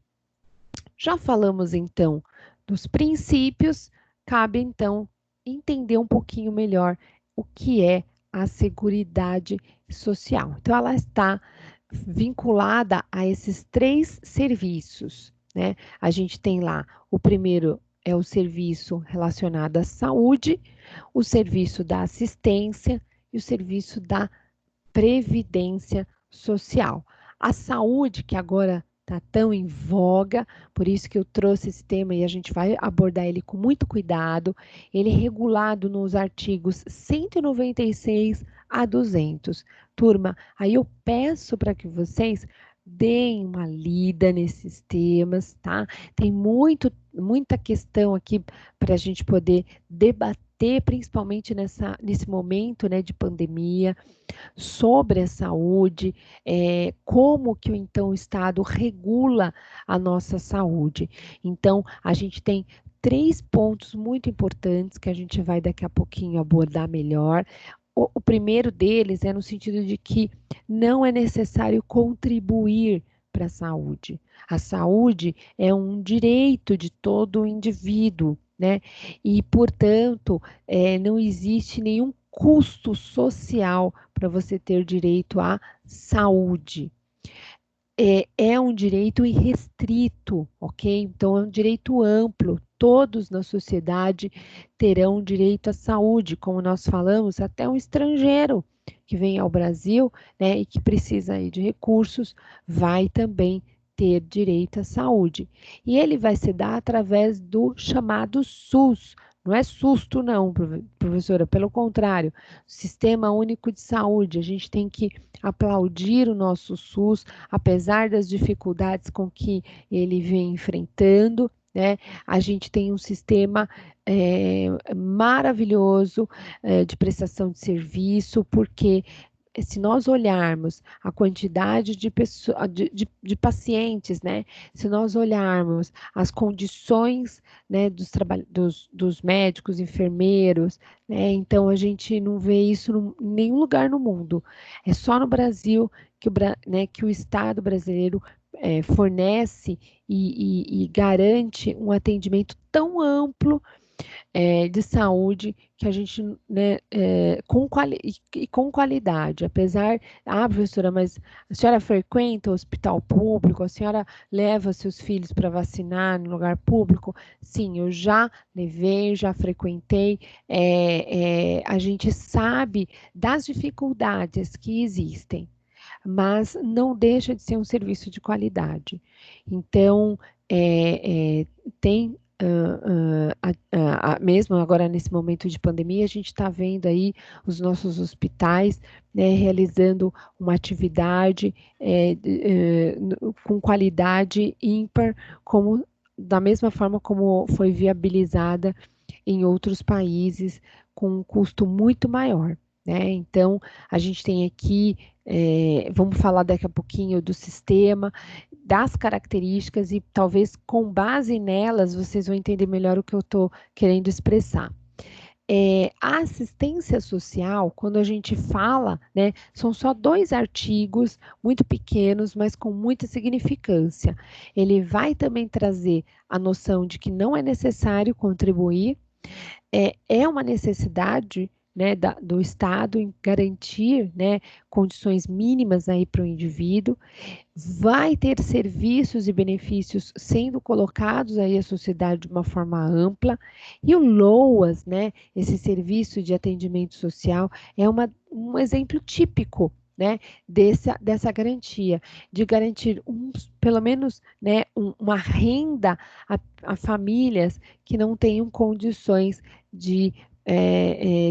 já falamos então dos princípios, cabe então entender um pouquinho melhor o que é a Seguridade Social. Então, ela está vinculada a esses 3 serviços, né? A gente tem lá, o primeiro é o serviço relacionado à saúde, o serviço da assistência e o serviço da previdência social. A saúde, que agora está tão em voga, por isso que eu trouxe esse tema e a gente vai abordar ele com muito cuidado. Ele é regulado nos artigos 196 a 200. Turma, aí eu peço para que vocês deem uma lida nesses temas, tá? Tem muita questão aqui para a gente poder debater, principalmente nesse momento, né, de pandemia, sobre a saúde, como que então o Estado regula a nossa saúde. Então, a gente tem 3 pontos muito importantes que a gente vai daqui a pouquinho abordar melhor. O primeiro deles é no sentido de que não é necessário contribuir para a saúde. A saúde é um direito de todo indivíduo, né? E, portanto, não existe nenhum custo social para você ter direito à saúde. É um direito irrestrito, ok? Então, é um direito amplo. Todos na sociedade terão direito à saúde, como nós falamos, até um estrangeiro que vem ao Brasil, né, e que precisa aí de recursos, vai também ter direito à saúde. E ele vai se dar através do chamado SUS. Não é susto, não, professora, pelo contrário, Sistema Único de Saúde. A gente tem que aplaudir o nosso SUS, apesar das dificuldades com que ele vem enfrentando, né? A gente tem um sistema maravilhoso de prestação de serviço, porque se nós olharmos a quantidade de, pessoas, de pacientes, né? Se nós olharmos as condições, né, dos médicos, enfermeiros, né? Então a gente não vê isso em nenhum lugar no mundo. É só no Brasil que o Estado brasileiro fornece e garante um atendimento tão amplo, de saúde que a gente, né, com qualidade, apesar, professora, mas a senhora frequenta o hospital público, a senhora leva seus filhos para vacinar no lugar público? Sim, eu já levei, já frequentei, a gente sabe das dificuldades que existem, mas não deixa de ser um serviço de qualidade. Então, tem mesmo agora nesse momento de pandemia, a gente está vendo aí os nossos hospitais, né, realizando uma atividade com qualidade ímpar, como da mesma forma como foi viabilizada em outros países com um custo muito maior, né? Então, a gente tem aqui, vamos falar daqui a pouquinho do sistema, das características e talvez com base nelas vocês vão entender melhor o que eu estou querendo expressar. A assistência social, quando a gente fala, né, são só 2 artigos muito pequenos, mas com muita significância. Ele vai também trazer a noção de que não é necessário contribuir, é uma necessidade, né, do Estado em garantir, né, condições mínimas aí para o indivíduo, vai ter serviços e benefícios sendo colocados aí à sociedade de uma forma ampla, e o LOAS, né, esse serviço de atendimento social, é um exemplo típico, né, dessa garantia, de garantir pelo menos, né, uma renda a famílias que não tenham condições de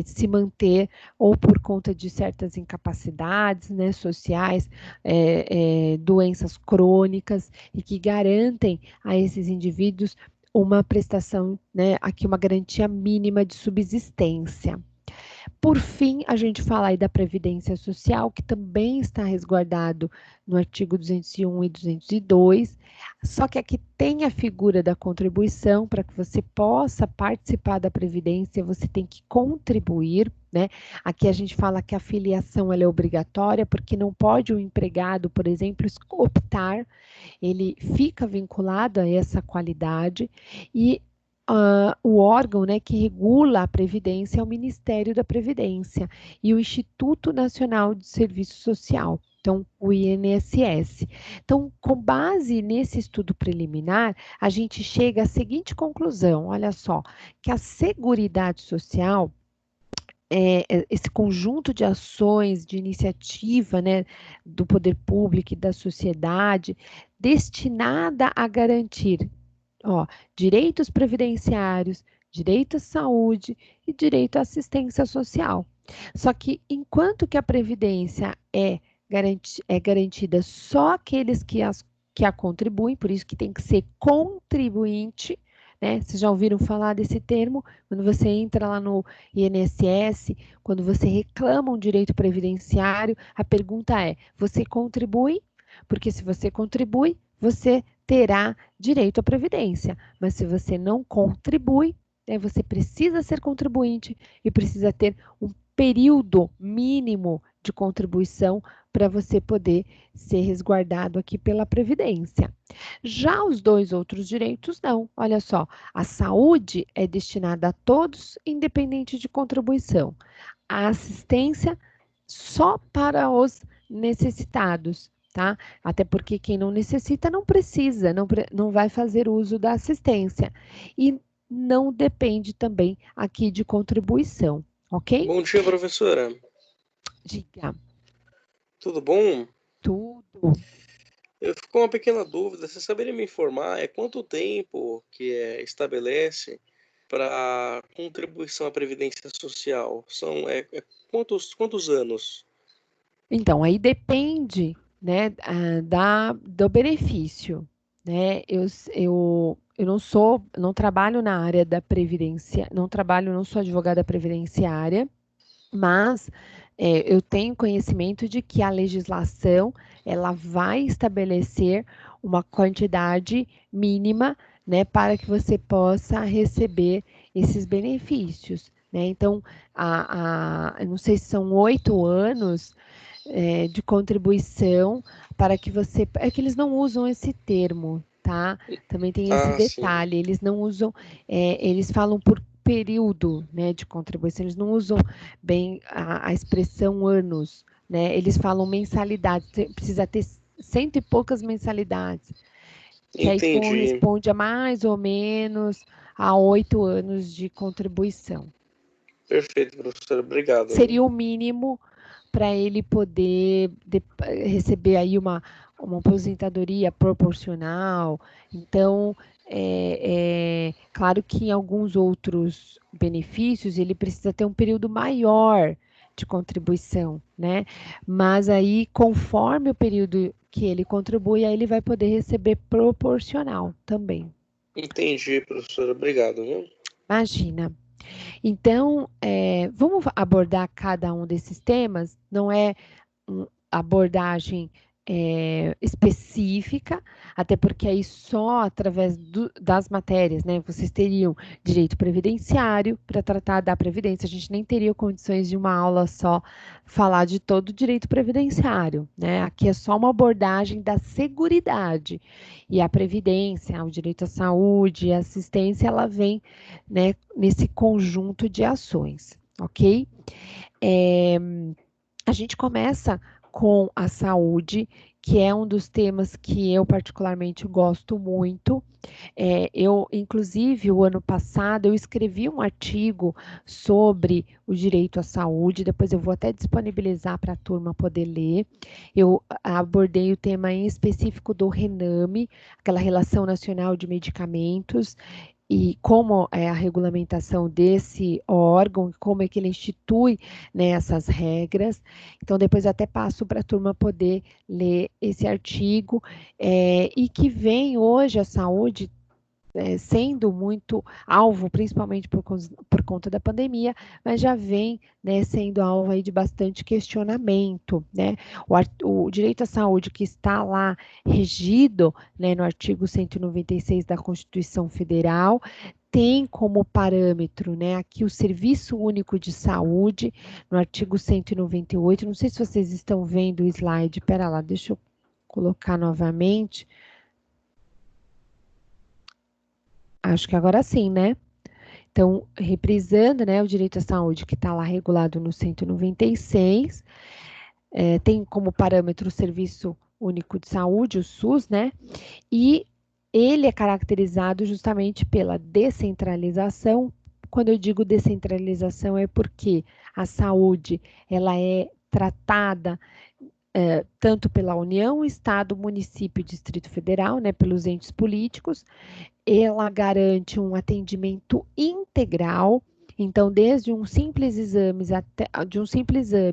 se manter ou por conta de certas incapacidades, né, sociais, doenças crônicas e que garantem a esses indivíduos uma prestação, né, aqui uma garantia mínima de subsistência. Por fim, a gente fala aí da Previdência Social, que também está resguardado no artigo 201 e 202, só que aqui tem a figura da contribuição, para que você possa participar da Previdência, você tem que contribuir, né? Aqui a gente fala que a filiação ela é obrigatória, porque não pode o empregado, por exemplo, optar, ele fica vinculado a essa qualidade e o órgão, né, que regula a Previdência é o Ministério da Previdência e o Instituto Nacional de Serviço Social, então o INSS. Então, com base nesse estudo preliminar, a gente chega à seguinte conclusão, olha só, que a Seguridade Social, esse conjunto de ações, de iniciativa, né, do poder público e da sociedade, destinada a garantir, direitos previdenciários, direito à saúde e direito à assistência social. Só que enquanto que a previdência é garantida só aqueles que a contribuem, por isso que tem que ser contribuinte, né? Vocês já ouviram falar desse termo? Quando você entra lá no INSS, quando você reclama um direito previdenciário, a pergunta é: você contribui? Porque se você contribui, você terá direito à previdência. Mas se você não contribui, você precisa ser contribuinte e precisa ter um período mínimo de contribuição para você poder ser resguardado aqui pela Previdência. Já os 2 outros direitos, não. Olha só, a saúde é destinada a todos, independente de contribuição. A assistência só para os necessitados, tá? Até porque quem não necessita não precisa, não vai fazer uso da assistência. E não depende também aqui de contribuição, ok? Bom dia, professora. Diga. Tudo bom? Tudo. Eu fico com uma pequena dúvida. Você saberia me informar quanto tempo que estabelece para contribuição à Previdência Social? São quantos anos? Então, aí depende, né, do benefício, né? Eu não trabalho na área da previdência, não sou advogada previdenciária, mas eu tenho conhecimento de que a legislação ela vai estabelecer uma quantidade mínima, né, para que você possa receber esses benefícios, né? Então, eu não sei se são 8 anos de contribuição para que você. É que eles não usam esse termo, tá? Também tem esse Ah, sim. detalhe, eles não usam, eles falam período, né, de contribuição, eles não usam bem a expressão anos, né? Eles falam mensalidade, precisa ter 100 e poucas mensalidades, que aí Entendi. corresponde a mais ou menos a 8 anos de contribuição. Perfeito, professora. Obrigado, viu? Seria o mínimo para ele poder receber aí uma aposentadoria proporcional. Então, claro que em alguns outros benefícios ele precisa ter um período maior de contribuição, né? Mas aí, conforme o período que ele contribui, aí ele vai poder receber proporcional também. Entendi, professora. Obrigado, viu? Imagina. Então, vamos abordar cada um desses temas, não é abordagem específica, até porque aí só através das matérias, né, vocês teriam direito previdenciário para tratar da previdência, a gente nem teria condições de uma aula só falar de todo o direito previdenciário, né, aqui é só uma abordagem da seguridade, e a previdência, o direito à saúde e assistência, ela vem, né, nesse conjunto de ações, ok? A gente começa com a saúde, que é um dos temas que eu particularmente gosto muito. Inclusive, o ano passado, eu escrevi um artigo sobre o direito à saúde, depois eu vou até disponibilizar para a turma poder ler. Eu abordei o tema em específico do RENAME, aquela Relação Nacional de Medicamentos, e como é a regulamentação desse órgão, como é que ele institui, né, essas regras. Então, depois eu até passo para a turma poder ler esse artigo, e que vem hoje a saúde sendo muito alvo, principalmente por conta da pandemia, mas já vem, né, sendo alvo aí de bastante questionamento, né? O direito à saúde que está lá regido, né, no artigo 196 da Constituição Federal, tem como parâmetro, né, aqui o Serviço Único de Saúde, no artigo 198, não sei se vocês estão vendo o slide, pera lá, deixa eu colocar novamente. Acho que agora sim, né? Então, reprisando, né, o direito à saúde que está lá regulado no 196, tem como parâmetro o Serviço Único de Saúde, o SUS, né? E ele é caracterizado justamente pela descentralização. Quando eu digo descentralização é porque a saúde ela é tratada tanto pela União, Estado, município e Distrito Federal, né, pelos entes políticos. Ela garante um atendimento integral, então desde um simples exame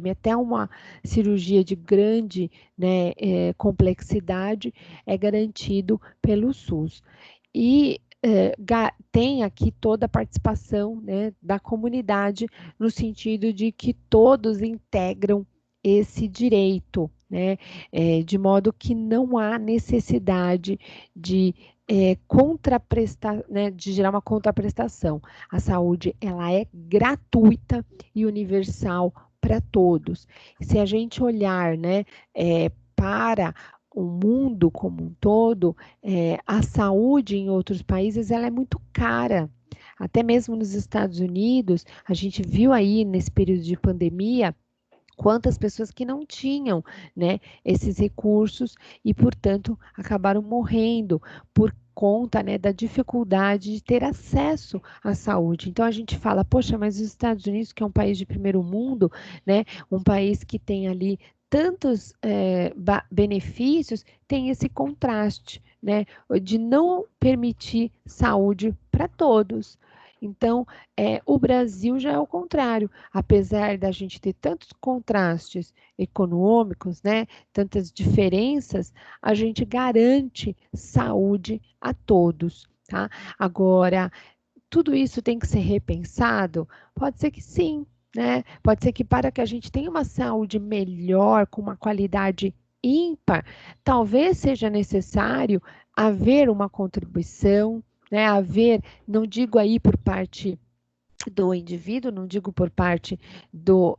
até uma cirurgia de grande, né, complexidade é garantido pelo SUS. E tem aqui toda a participação, né, da comunidade, no sentido de que todos integram esse direito, né, de modo que não há necessidade de né, de gerar uma contraprestação. A saúde ela é gratuita e universal para todos. Se a gente olhar, né, para o mundo como um todo, a saúde em outros países ela é muito cara. Até mesmo nos Estados Unidos, a gente viu aí nesse período de pandemia quantas pessoas que não tinham, né, esses recursos e, portanto, acabaram morrendo por conta, né, da dificuldade de ter acesso à saúde. Então a gente fala, poxa, mas os Estados Unidos, que é um país de primeiro mundo, né, um país que tem ali tantos benefícios, tem esse contraste, né, de não permitir saúde para todos. Então, o Brasil já é o contrário, apesar da gente ter tantos contrastes econômicos, né, tantas diferenças, a gente garante saúde a todos, tá? Agora, tudo isso tem que ser repensado? Pode ser que sim, né? Pode ser que para que a gente tenha uma saúde melhor, com uma qualidade ímpar, talvez seja necessário haver uma contribuição, né? Haver, não digo aí por parte do indivíduo, não digo por parte do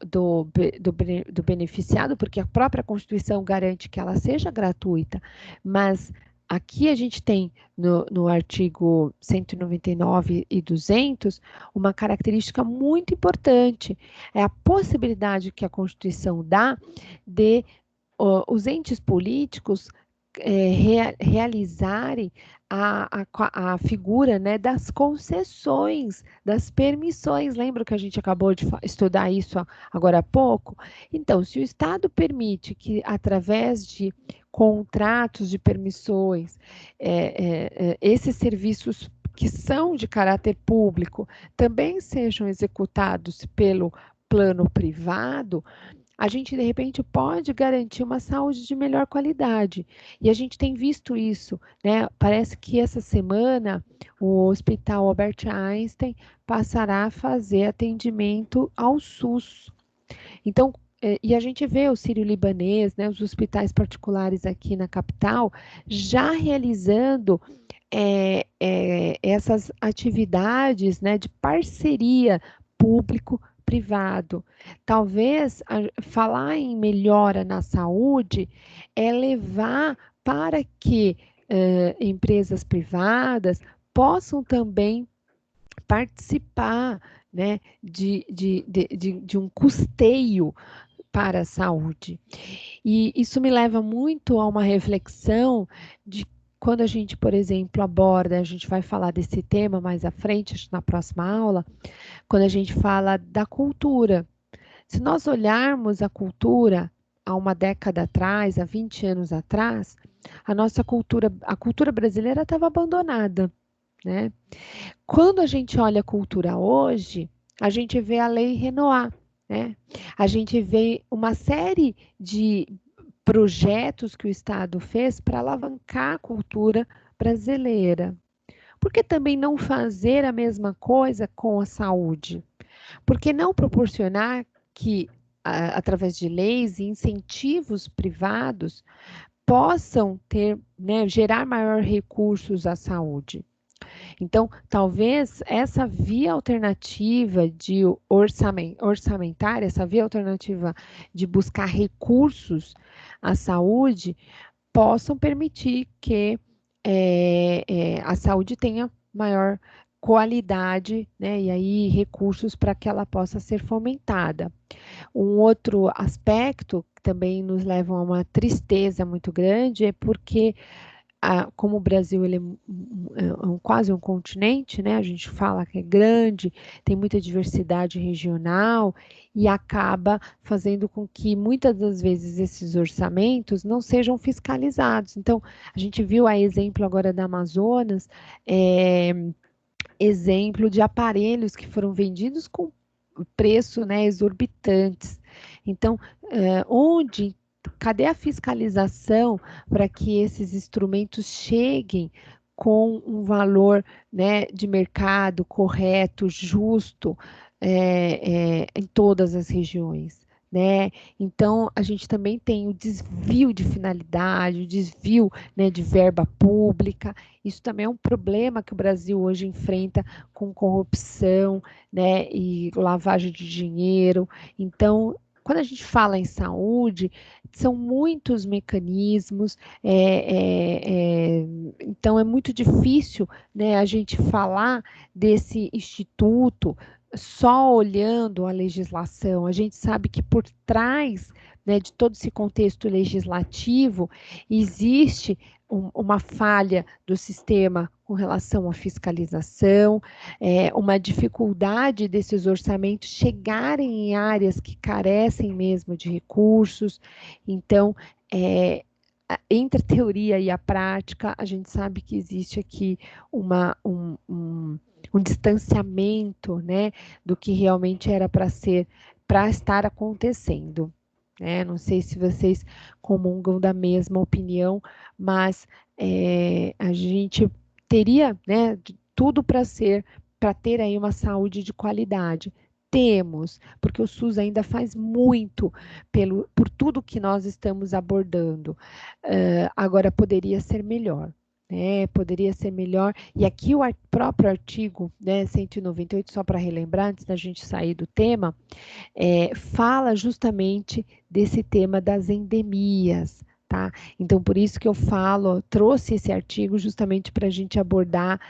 beneficiado, porque a própria Constituição garante que ela seja gratuita, mas aqui a gente tem no artigo 199 e 200 uma característica muito importante, é a possibilidade que a Constituição dá de os entes políticos realizarem a figura, né, das concessões, das permissões. Lembra que a gente acabou de estudar isso agora há pouco? Então, se o Estado permite que, através de contratos de permissões, esses serviços que são de caráter público também sejam executados pelo plano privado, a gente, de repente, pode garantir uma saúde de melhor qualidade. E a gente tem visto isso, né? Parece que essa semana o Hospital Albert Einstein passará a fazer atendimento ao SUS. Então, e a gente vê o Sírio-Libanês, né, os hospitais particulares aqui na capital, já realizando essas atividades, né, de parceria público-privado. Talvez falar em melhora na saúde é levar para que empresas privadas possam também participar, né, de um custeio para a saúde. E isso me leva muito a uma reflexão de quando a gente, por exemplo, aborda, a gente vai falar desse tema mais à frente, na próxima aula, quando a gente fala da cultura. Se nós olharmos a cultura há uma década atrás, há 20 anos atrás, a cultura brasileira estava abandonada, né? Quando a gente olha a cultura hoje, a gente vê a Lei Renoir, né? A gente vê uma série de projetos que o Estado fez para alavancar a cultura brasileira. Por que também não fazer a mesma coisa com a saúde? Por que não proporcionar que, através de leis e incentivos privados, possam ter, né, gerar maior recursos à saúde? Então, talvez essa via alternativa de orçamentária, essa via alternativa de buscar recursos à saúde, possam permitir que a saúde tenha maior qualidade, né, e aí recursos para que ela possa ser fomentada. Um outro aspecto que também nos leva a uma tristeza muito grande é porque como o Brasil ele quase um continente, né? A gente fala que é grande, tem muita diversidade regional e acaba fazendo com que muitas das vezes esses orçamentos não sejam fiscalizados. Então, a gente viu a exemplo agora da Amazonas, exemplo de aparelhos que foram vendidos com preço, né, exorbitantes. Então, cadê a fiscalização para que esses instrumentos cheguem com um valor, né, de mercado correto, justo, em todas as regiões? Né? Então, a gente também tem o desvio de finalidade, o desvio, né, de verba pública. Isso também é um problema que o Brasil hoje enfrenta com corrupção, né, e lavagem de dinheiro. Então, quando a gente fala em saúde, são muitos mecanismos, então é muito difícil, né, a gente falar desse instituto só olhando a legislação. A gente sabe que por trás, né, de todo esse contexto legislativo existe uma falha do sistema com relação à fiscalização, uma dificuldade desses orçamentos chegarem em áreas que carecem mesmo de recursos. Então, entre a teoria e a prática, a gente sabe que existe aqui um distanciamento, né, do que realmente era para estar acontecendo. Não sei se vocês comungam da mesma opinião, mas a gente teria, né, tudo para ter aí uma saúde de qualidade. Temos, porque o SUS ainda faz muito por tudo que nós estamos abordando. Agora, poderia ser melhor. Poderia ser melhor. E aqui o próprio artigo, né, 198, só para relembrar, antes da gente sair do tema, fala justamente desse tema das endemias, tá? Então, por isso que eu falo, trouxe esse artigo justamente para a gente abordar,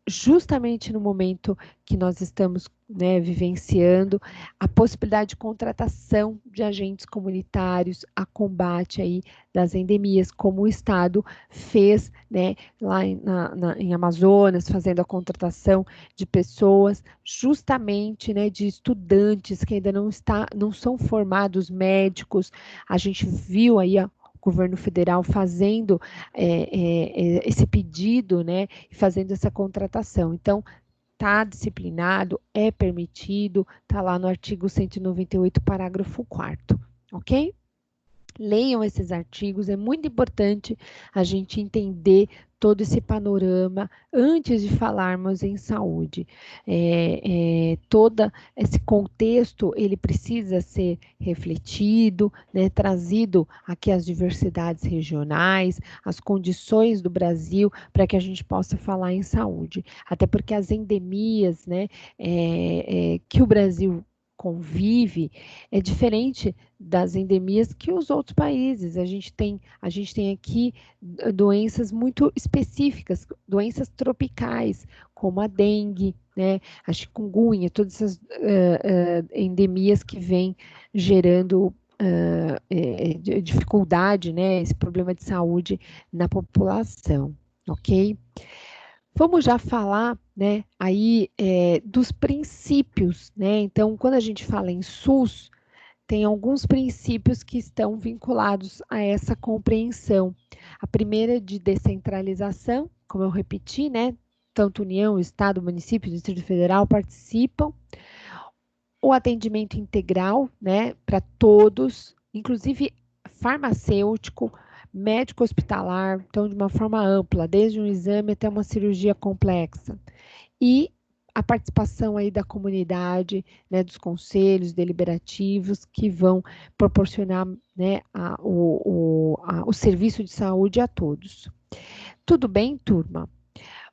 justamente no momento que nós estamos, né, vivenciando, a possibilidade de contratação de agentes comunitários a combate aí das endemias, como o Estado fez, né, lá em Amazonas, fazendo a contratação de pessoas, justamente, né, de estudantes que ainda não são formados médicos. A gente viu aí o governo federal fazendo esse pedido, né, e fazendo essa contratação. Então, está disciplinado, é permitido, está lá no artigo 198, parágrafo 4º, ok? Leiam esses artigos, é muito importante a gente entender todo esse panorama antes de falarmos em saúde. Todo esse contexto, ele precisa ser refletido, né, trazido aqui as diversidades regionais, as condições do Brasil, para que a gente possa falar em saúde. Até porque as endemias, né, que o Brasil convive, é diferente das endemias que os outros países. A gente tem aqui doenças muito específicas, doenças tropicais, como a dengue, né, a chikungunya, todas essas endemias que vêm gerando dificuldade, né, esse problema de saúde na população, ok? Vamos já falar, né, aí dos princípios, né? Então, quando a gente fala em SUS, tem alguns princípios que estão vinculados a essa compreensão. A primeira é de descentralização, como eu repeti, né? Tanto União, Estado, município, Distrito Federal participam. O atendimento integral, né, para todos, inclusive farmacêutico, médico hospitalar, então de uma forma ampla, desde um exame até uma cirurgia complexa. E a participação aí da comunidade, né, dos conselhos deliberativos que vão proporcionar, né, o serviço de saúde a todos. Tudo bem, turma?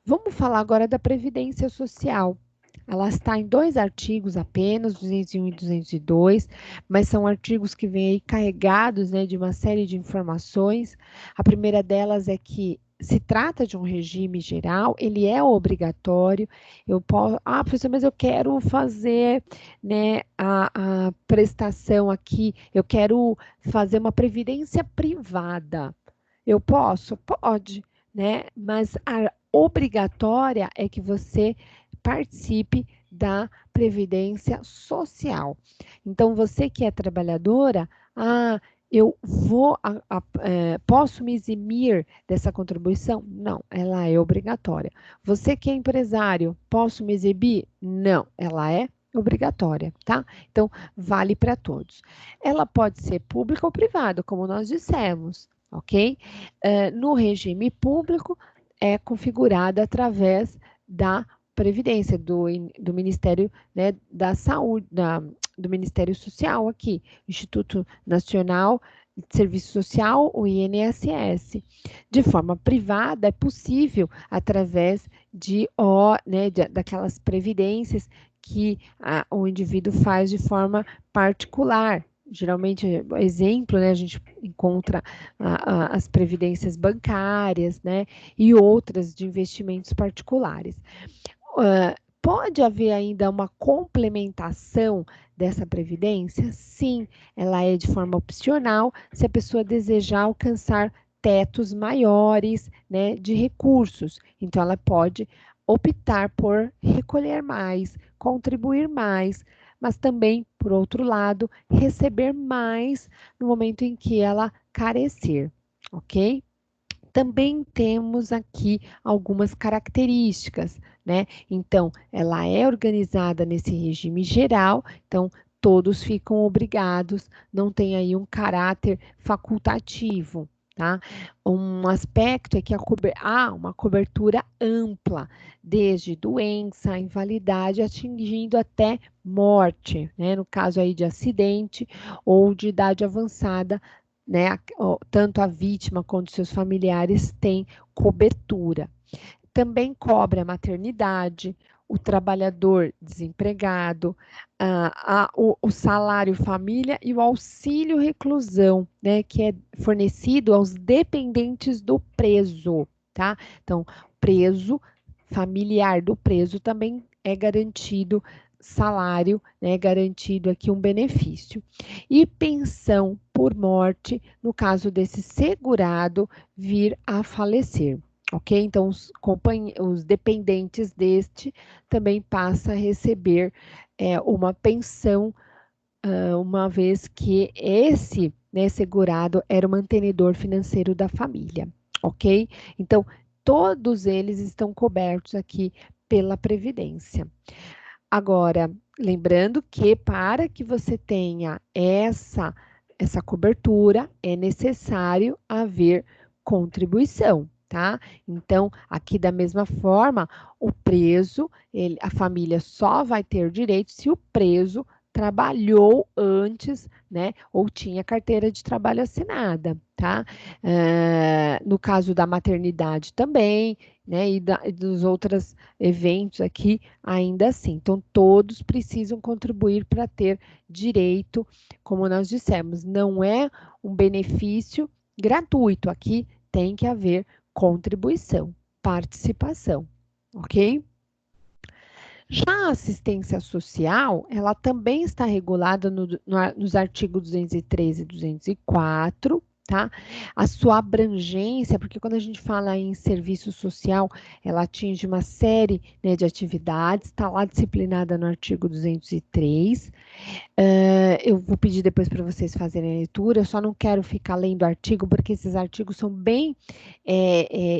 Vamos falar agora da Previdência Social. Ela está em 2 artigos apenas, 201 e 202, mas são artigos que vêm aí carregados, né, de uma série de informações. A primeira delas é que se trata de um regime geral, ele é obrigatório. Eu posso, professor, mas eu quero fazer, né, a prestação aqui, eu quero fazer uma previdência privada. Eu posso? Pode, né? Mas a obrigatória é que você participe da previdência social. Então, você que é trabalhadora, eu posso me eximir dessa contribuição? Não, ela é obrigatória. Você que é empresário, posso me eximir? Não, ela é obrigatória, tá? Então, vale para todos. Ela pode ser pública ou privada, como nós dissemos, ok? No regime público, é configurada através da Previdência, do Ministério, né, da Saúde, do Ministério Social aqui, Instituto Nacional de Serviço Social, o INSS. De forma privada, é possível através daquelas previdências que o indivíduo faz de forma particular. Geralmente, exemplo, né, a gente encontra as previdências bancárias, né, e outras de investimentos particulares. Pode haver ainda uma complementação dessa previdência? Sim, ela é de forma opcional, se a pessoa desejar alcançar tetos maiores, né, de recursos. Então, ela pode optar por recolher mais, contribuir mais, mas também, por outro lado, receber mais no momento em que ela carecer, ok? Também temos aqui algumas características, né? Então, ela é organizada nesse regime geral, então todos ficam obrigados, não tem aí um caráter facultativo, tá? Um aspecto é que há uma cobertura ampla, desde doença, invalidade, atingindo até morte, né? No caso aí de acidente ou de idade avançada, né? Tanto a vítima quanto seus familiares têm cobertura. Também cobre a maternidade, o trabalhador desempregado, o salário família e o auxílio reclusão, né, que é fornecido aos dependentes do preso, tá? Então, preso, familiar do preso também é garantido salário, né, garantido aqui um benefício. E pensão por morte, no caso desse segurado vir a falecer. Ok? Então, os dependentes deste também passam a receber uma pensão, uma vez que esse, né, segurado era o mantenedor financeiro da família. Ok? Então, todos eles estão cobertos aqui pela Previdência. Agora, lembrando que para que você tenha essa cobertura, é necessário haver contribuição, tá? Então, aqui da mesma forma, o preso, a família só vai ter direito se o preso trabalhou antes, né? Ou tinha carteira de trabalho assinada, tá? No caso da maternidade também, né? E dos outros eventos aqui, ainda assim. Então, todos precisam contribuir para ter direito, como nós dissemos, não é um benefício gratuito, aqui tem que haver contribuição, participação, ok? Já a assistência social, ela também está regulada nos artigos 213 e 204, tá? A sua abrangência, porque quando a gente fala em serviço social, ela atinge uma série, né, de atividades, está lá disciplinada no artigo 203. Eu vou pedir depois para vocês fazerem a leitura, eu só não quero ficar lendo artigo, porque esses artigos são bem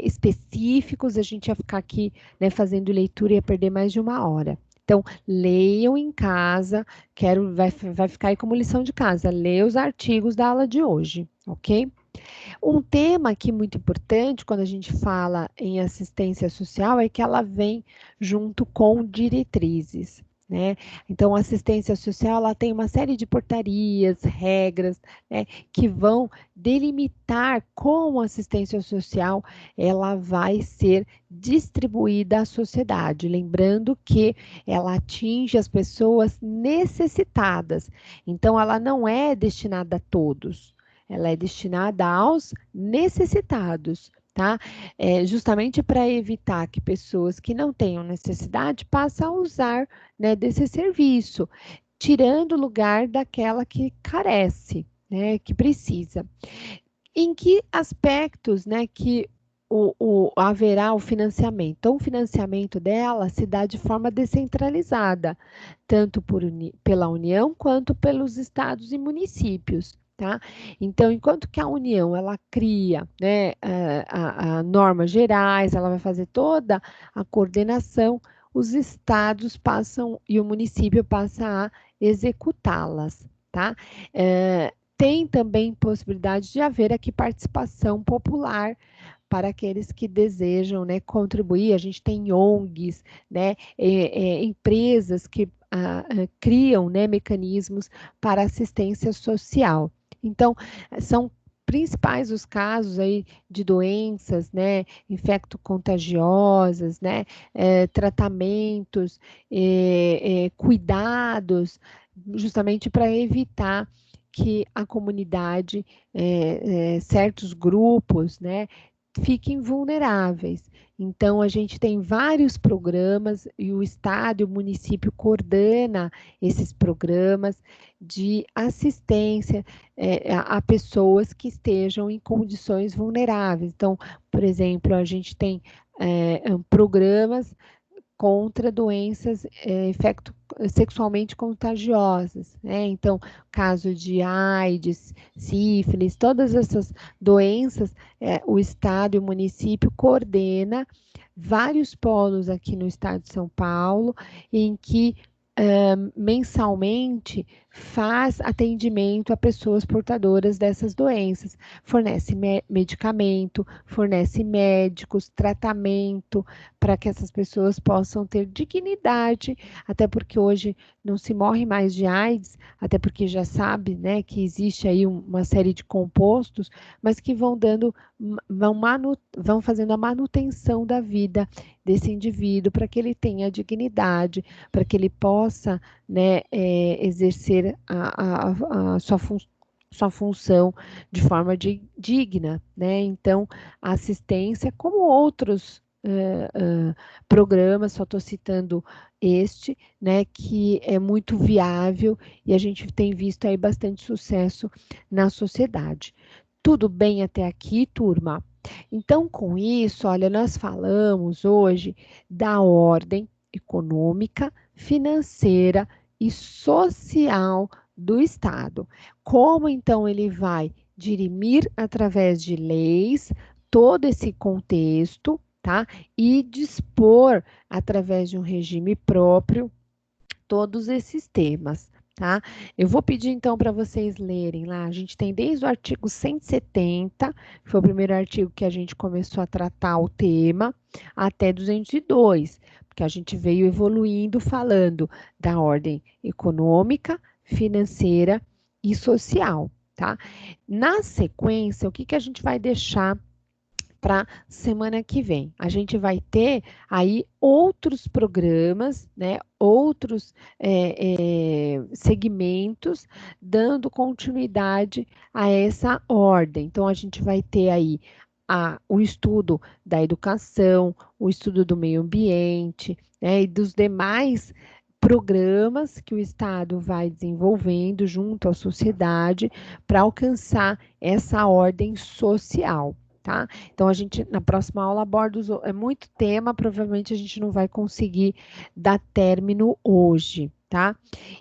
específicos, a gente ia ficar aqui, né, fazendo leitura e ia perder mais de 1 hora. Então, leiam em casa, vai ficar aí como lição de casa, leia os artigos da aula de hoje, ok? Um tema aqui muito importante quando a gente fala em assistência social é que ela vem junto com diretrizes, né? Então, a assistência social ela tem uma série de portarias, regras, né, que vão delimitar como a assistência social ela vai ser distribuída à sociedade. Lembrando que ela atinge as pessoas necessitadas, então ela não é destinada a todos. Ela é destinada aos necessitados, tá? Justamente para evitar que pessoas que não tenham necessidade passem a usar, né, desse serviço, tirando o lugar daquela que carece, né, que precisa. Em que aspectos, né, que haverá o financiamento? Então, o financiamento dela se dá de forma descentralizada, tanto pela União quanto pelos estados e municípios. Tá? Então, enquanto que a União ela cria, né, a normas gerais, ela vai fazer toda a coordenação, os estados passam e o município passa a executá-las. Tá? Tem também possibilidade de haver aqui participação popular para aqueles que desejam, né, contribuir. A gente tem ONGs, né, empresas que criam, né, mecanismos para assistência social. Então, são principais os casos aí de doenças, né, infecto-contagiosas, né, tratamentos, cuidados, justamente para evitar que a comunidade, certos grupos, né, fiquem vulneráveis. Então, a gente tem vários programas e o Estado e o município coordena esses programas de assistência a pessoas que estejam em condições vulneráveis. Então, por exemplo, a gente tem programas contra doenças sexualmente contagiosas, né? Então, caso de AIDS, sífilis, todas essas doenças, o Estado e o município coordena vários polos aqui no Estado de São Paulo, em que mensalmente faz atendimento a pessoas portadoras dessas doenças, fornece medicamento, fornece médicos, tratamento, para que essas pessoas possam ter dignidade, até porque hoje não se morre mais de AIDS, até porque já sabe, né, que existe aí uma série de compostos, mas que vão dando, vão fazendo a manutenção da vida desse indivíduo para que ele tenha dignidade, para que ele possa, né, exercer a sua função de forma digna, né? Então, a assistência, como outros programas, só estou citando este, né, que é muito viável e a gente tem visto aí bastante sucesso na sociedade. Tudo bem até aqui, turma? Então, com isso, olha, nós falamos hoje da ordem econômica, financeira e social do Estado. Como então ele vai dirimir através de leis todo esse contexto, tá? E dispor através de um regime próprio todos esses temas, tá? Eu vou pedir então para vocês lerem lá. A gente tem desde o artigo 170, que foi o primeiro artigo que a gente começou a tratar o tema, até 202, porque a gente veio evoluindo falando da ordem econômica, financeira e social, tá? Na sequência, o que que a gente vai deixar para semana que vem? A gente vai ter aí outros programas, né? Outros segmentos dando continuidade a essa ordem. Então, a gente vai ter aí o estudo da educação, o estudo do meio ambiente, né? E dos demais programas que o Estado vai desenvolvendo junto à sociedade para alcançar essa ordem social. Tá? Então, a gente, na próxima aula, aborda é muito tema, provavelmente a gente não vai conseguir dar término hoje, tá?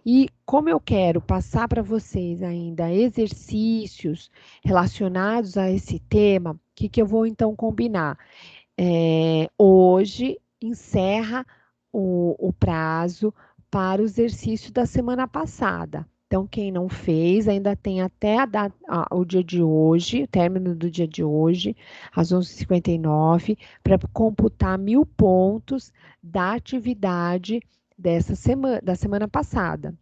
E como eu quero passar para vocês ainda exercícios relacionados a esse tema, o que, que eu vou então combinar? Hoje encerra o prazo para o exercício da semana passada. Então, quem não fez, ainda tem até o dia de hoje, o término do dia de hoje, às 11h59, para computar 1.000 pontos da atividade da semana passada.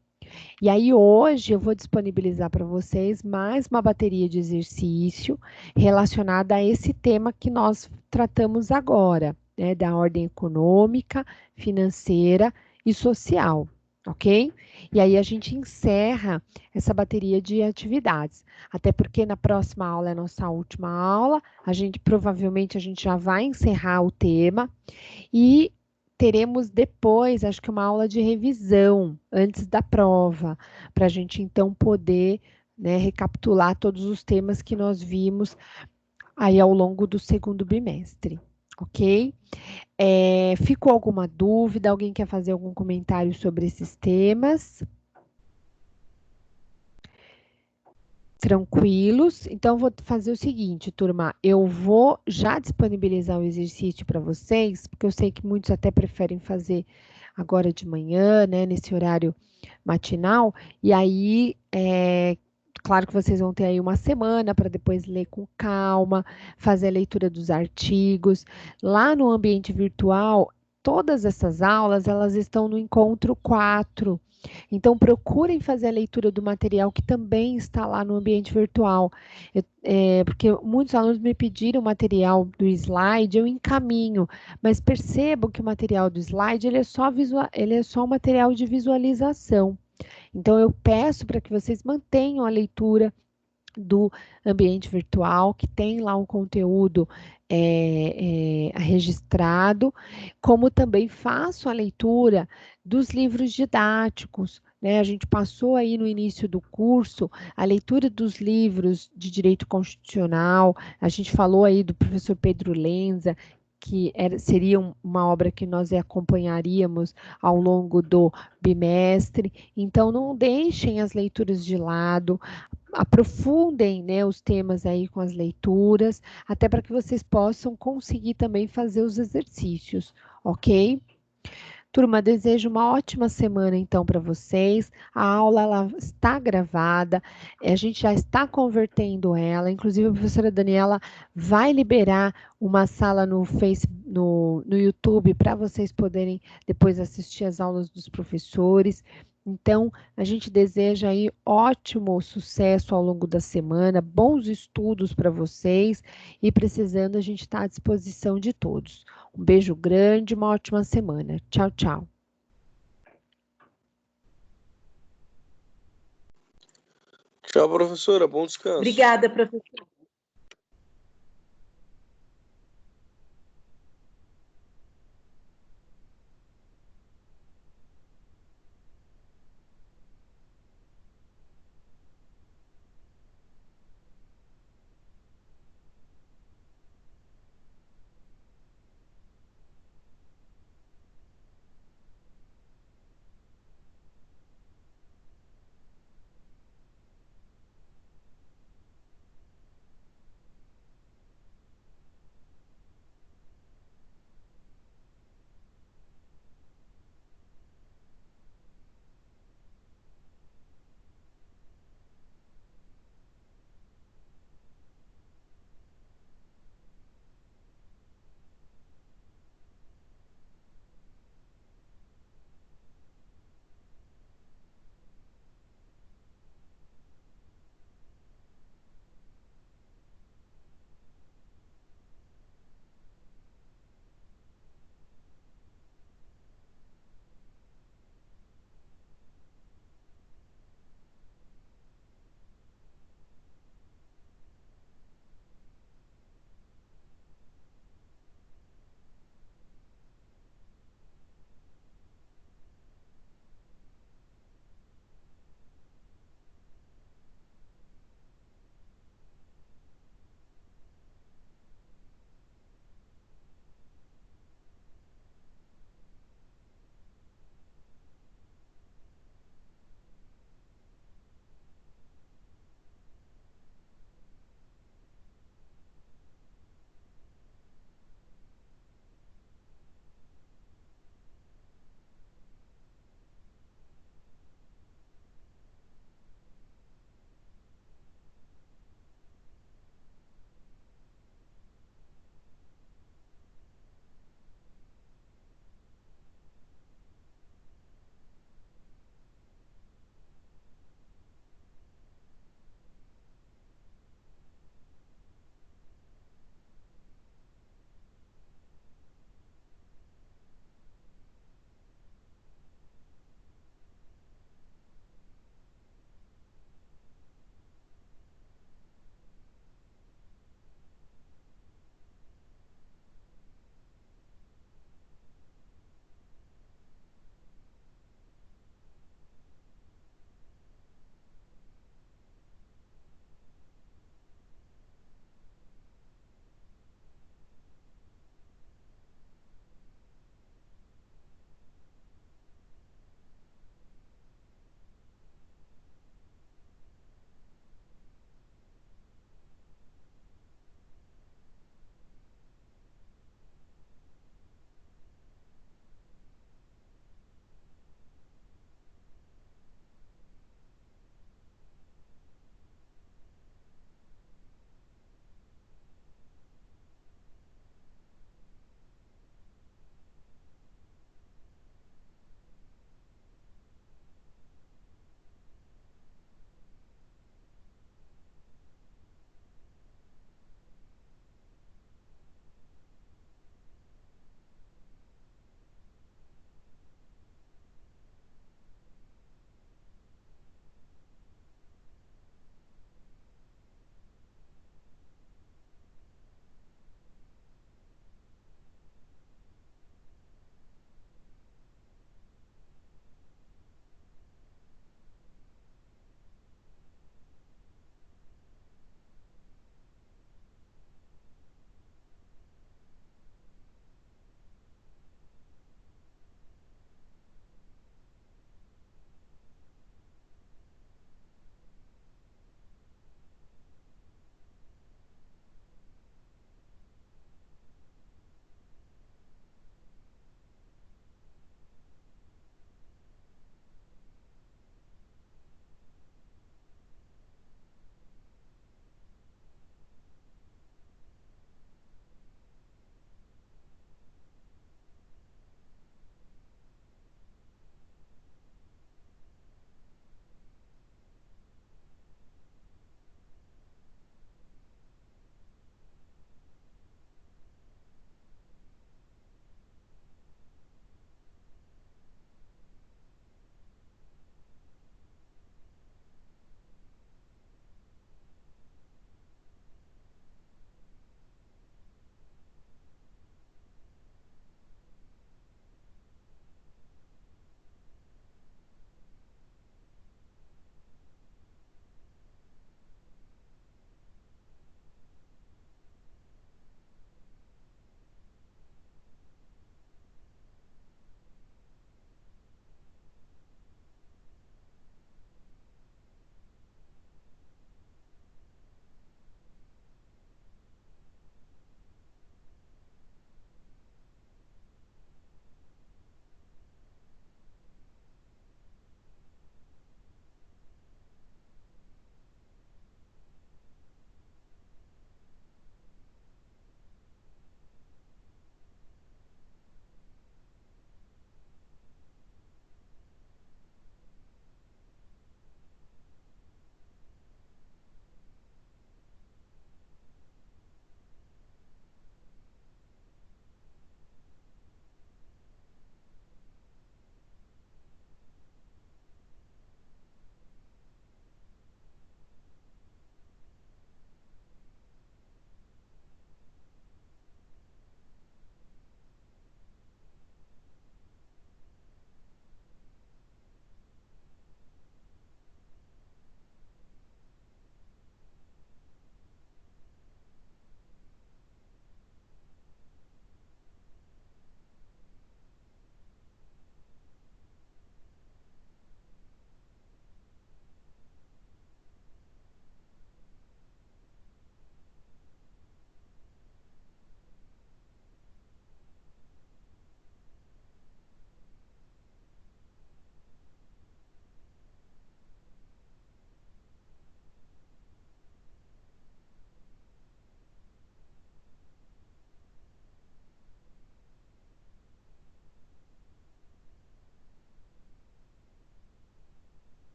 E aí, hoje, eu vou disponibilizar para vocês mais uma bateria de exercício relacionada a esse tema que nós tratamos agora, né, da ordem econômica, financeira e social, ok? E aí a gente encerra essa bateria de atividades, até porque na próxima aula é a nossa última aula, provavelmente a gente já vai encerrar o tema e teremos depois, acho que uma aula de revisão antes da prova, para a gente então poder, né, recapitular todos os temas que nós vimos aí ao longo do segundo bimestre, ok? Ficou alguma dúvida? Alguém quer fazer algum comentário sobre esses temas? Tranquilos? Então, vou fazer o seguinte, turma, eu vou já disponibilizar o exercício para vocês, porque eu sei que muitos até preferem fazer agora de manhã, né, nesse horário matinal, e aí, claro que vocês vão ter aí uma semana para depois ler com calma, fazer a leitura dos artigos. Lá no ambiente virtual, todas essas aulas, elas estão no encontro 4. Então, procurem fazer a leitura do material que também está lá no ambiente virtual. Porque muitos alunos me pediram o material do slide, eu encaminho, mas percebam que o material do slide ele é só um material de visualização. Então, eu peço para que vocês mantenham a leitura do ambiente virtual, que tem lá um conteúdo registrado, como também faço a leitura dos livros didáticos, né? A gente passou aí no início do curso a leitura dos livros de direito constitucional, a gente falou aí do professor Pedro Lenza, que seria uma obra que nós acompanharíamos ao longo do bimestre. Então, não deixem as leituras de lado, aprofundem, né, os temas aí com as leituras, até para que vocês possam conseguir também fazer os exercícios, ok? Turma, desejo uma ótima semana então para vocês. A aula ela está gravada, a gente já está convertendo ela, inclusive a professora Daniela vai liberar uma sala no no YouTube para vocês poderem depois assistir as aulas dos professores. Então, a gente deseja aí ótimo sucesso ao longo da semana, bons estudos para vocês e precisando a gente está à disposição de todos. Um beijo grande, uma ótima semana. Tchau, tchau. Tchau, professora. Bom descanso. Obrigada, professora.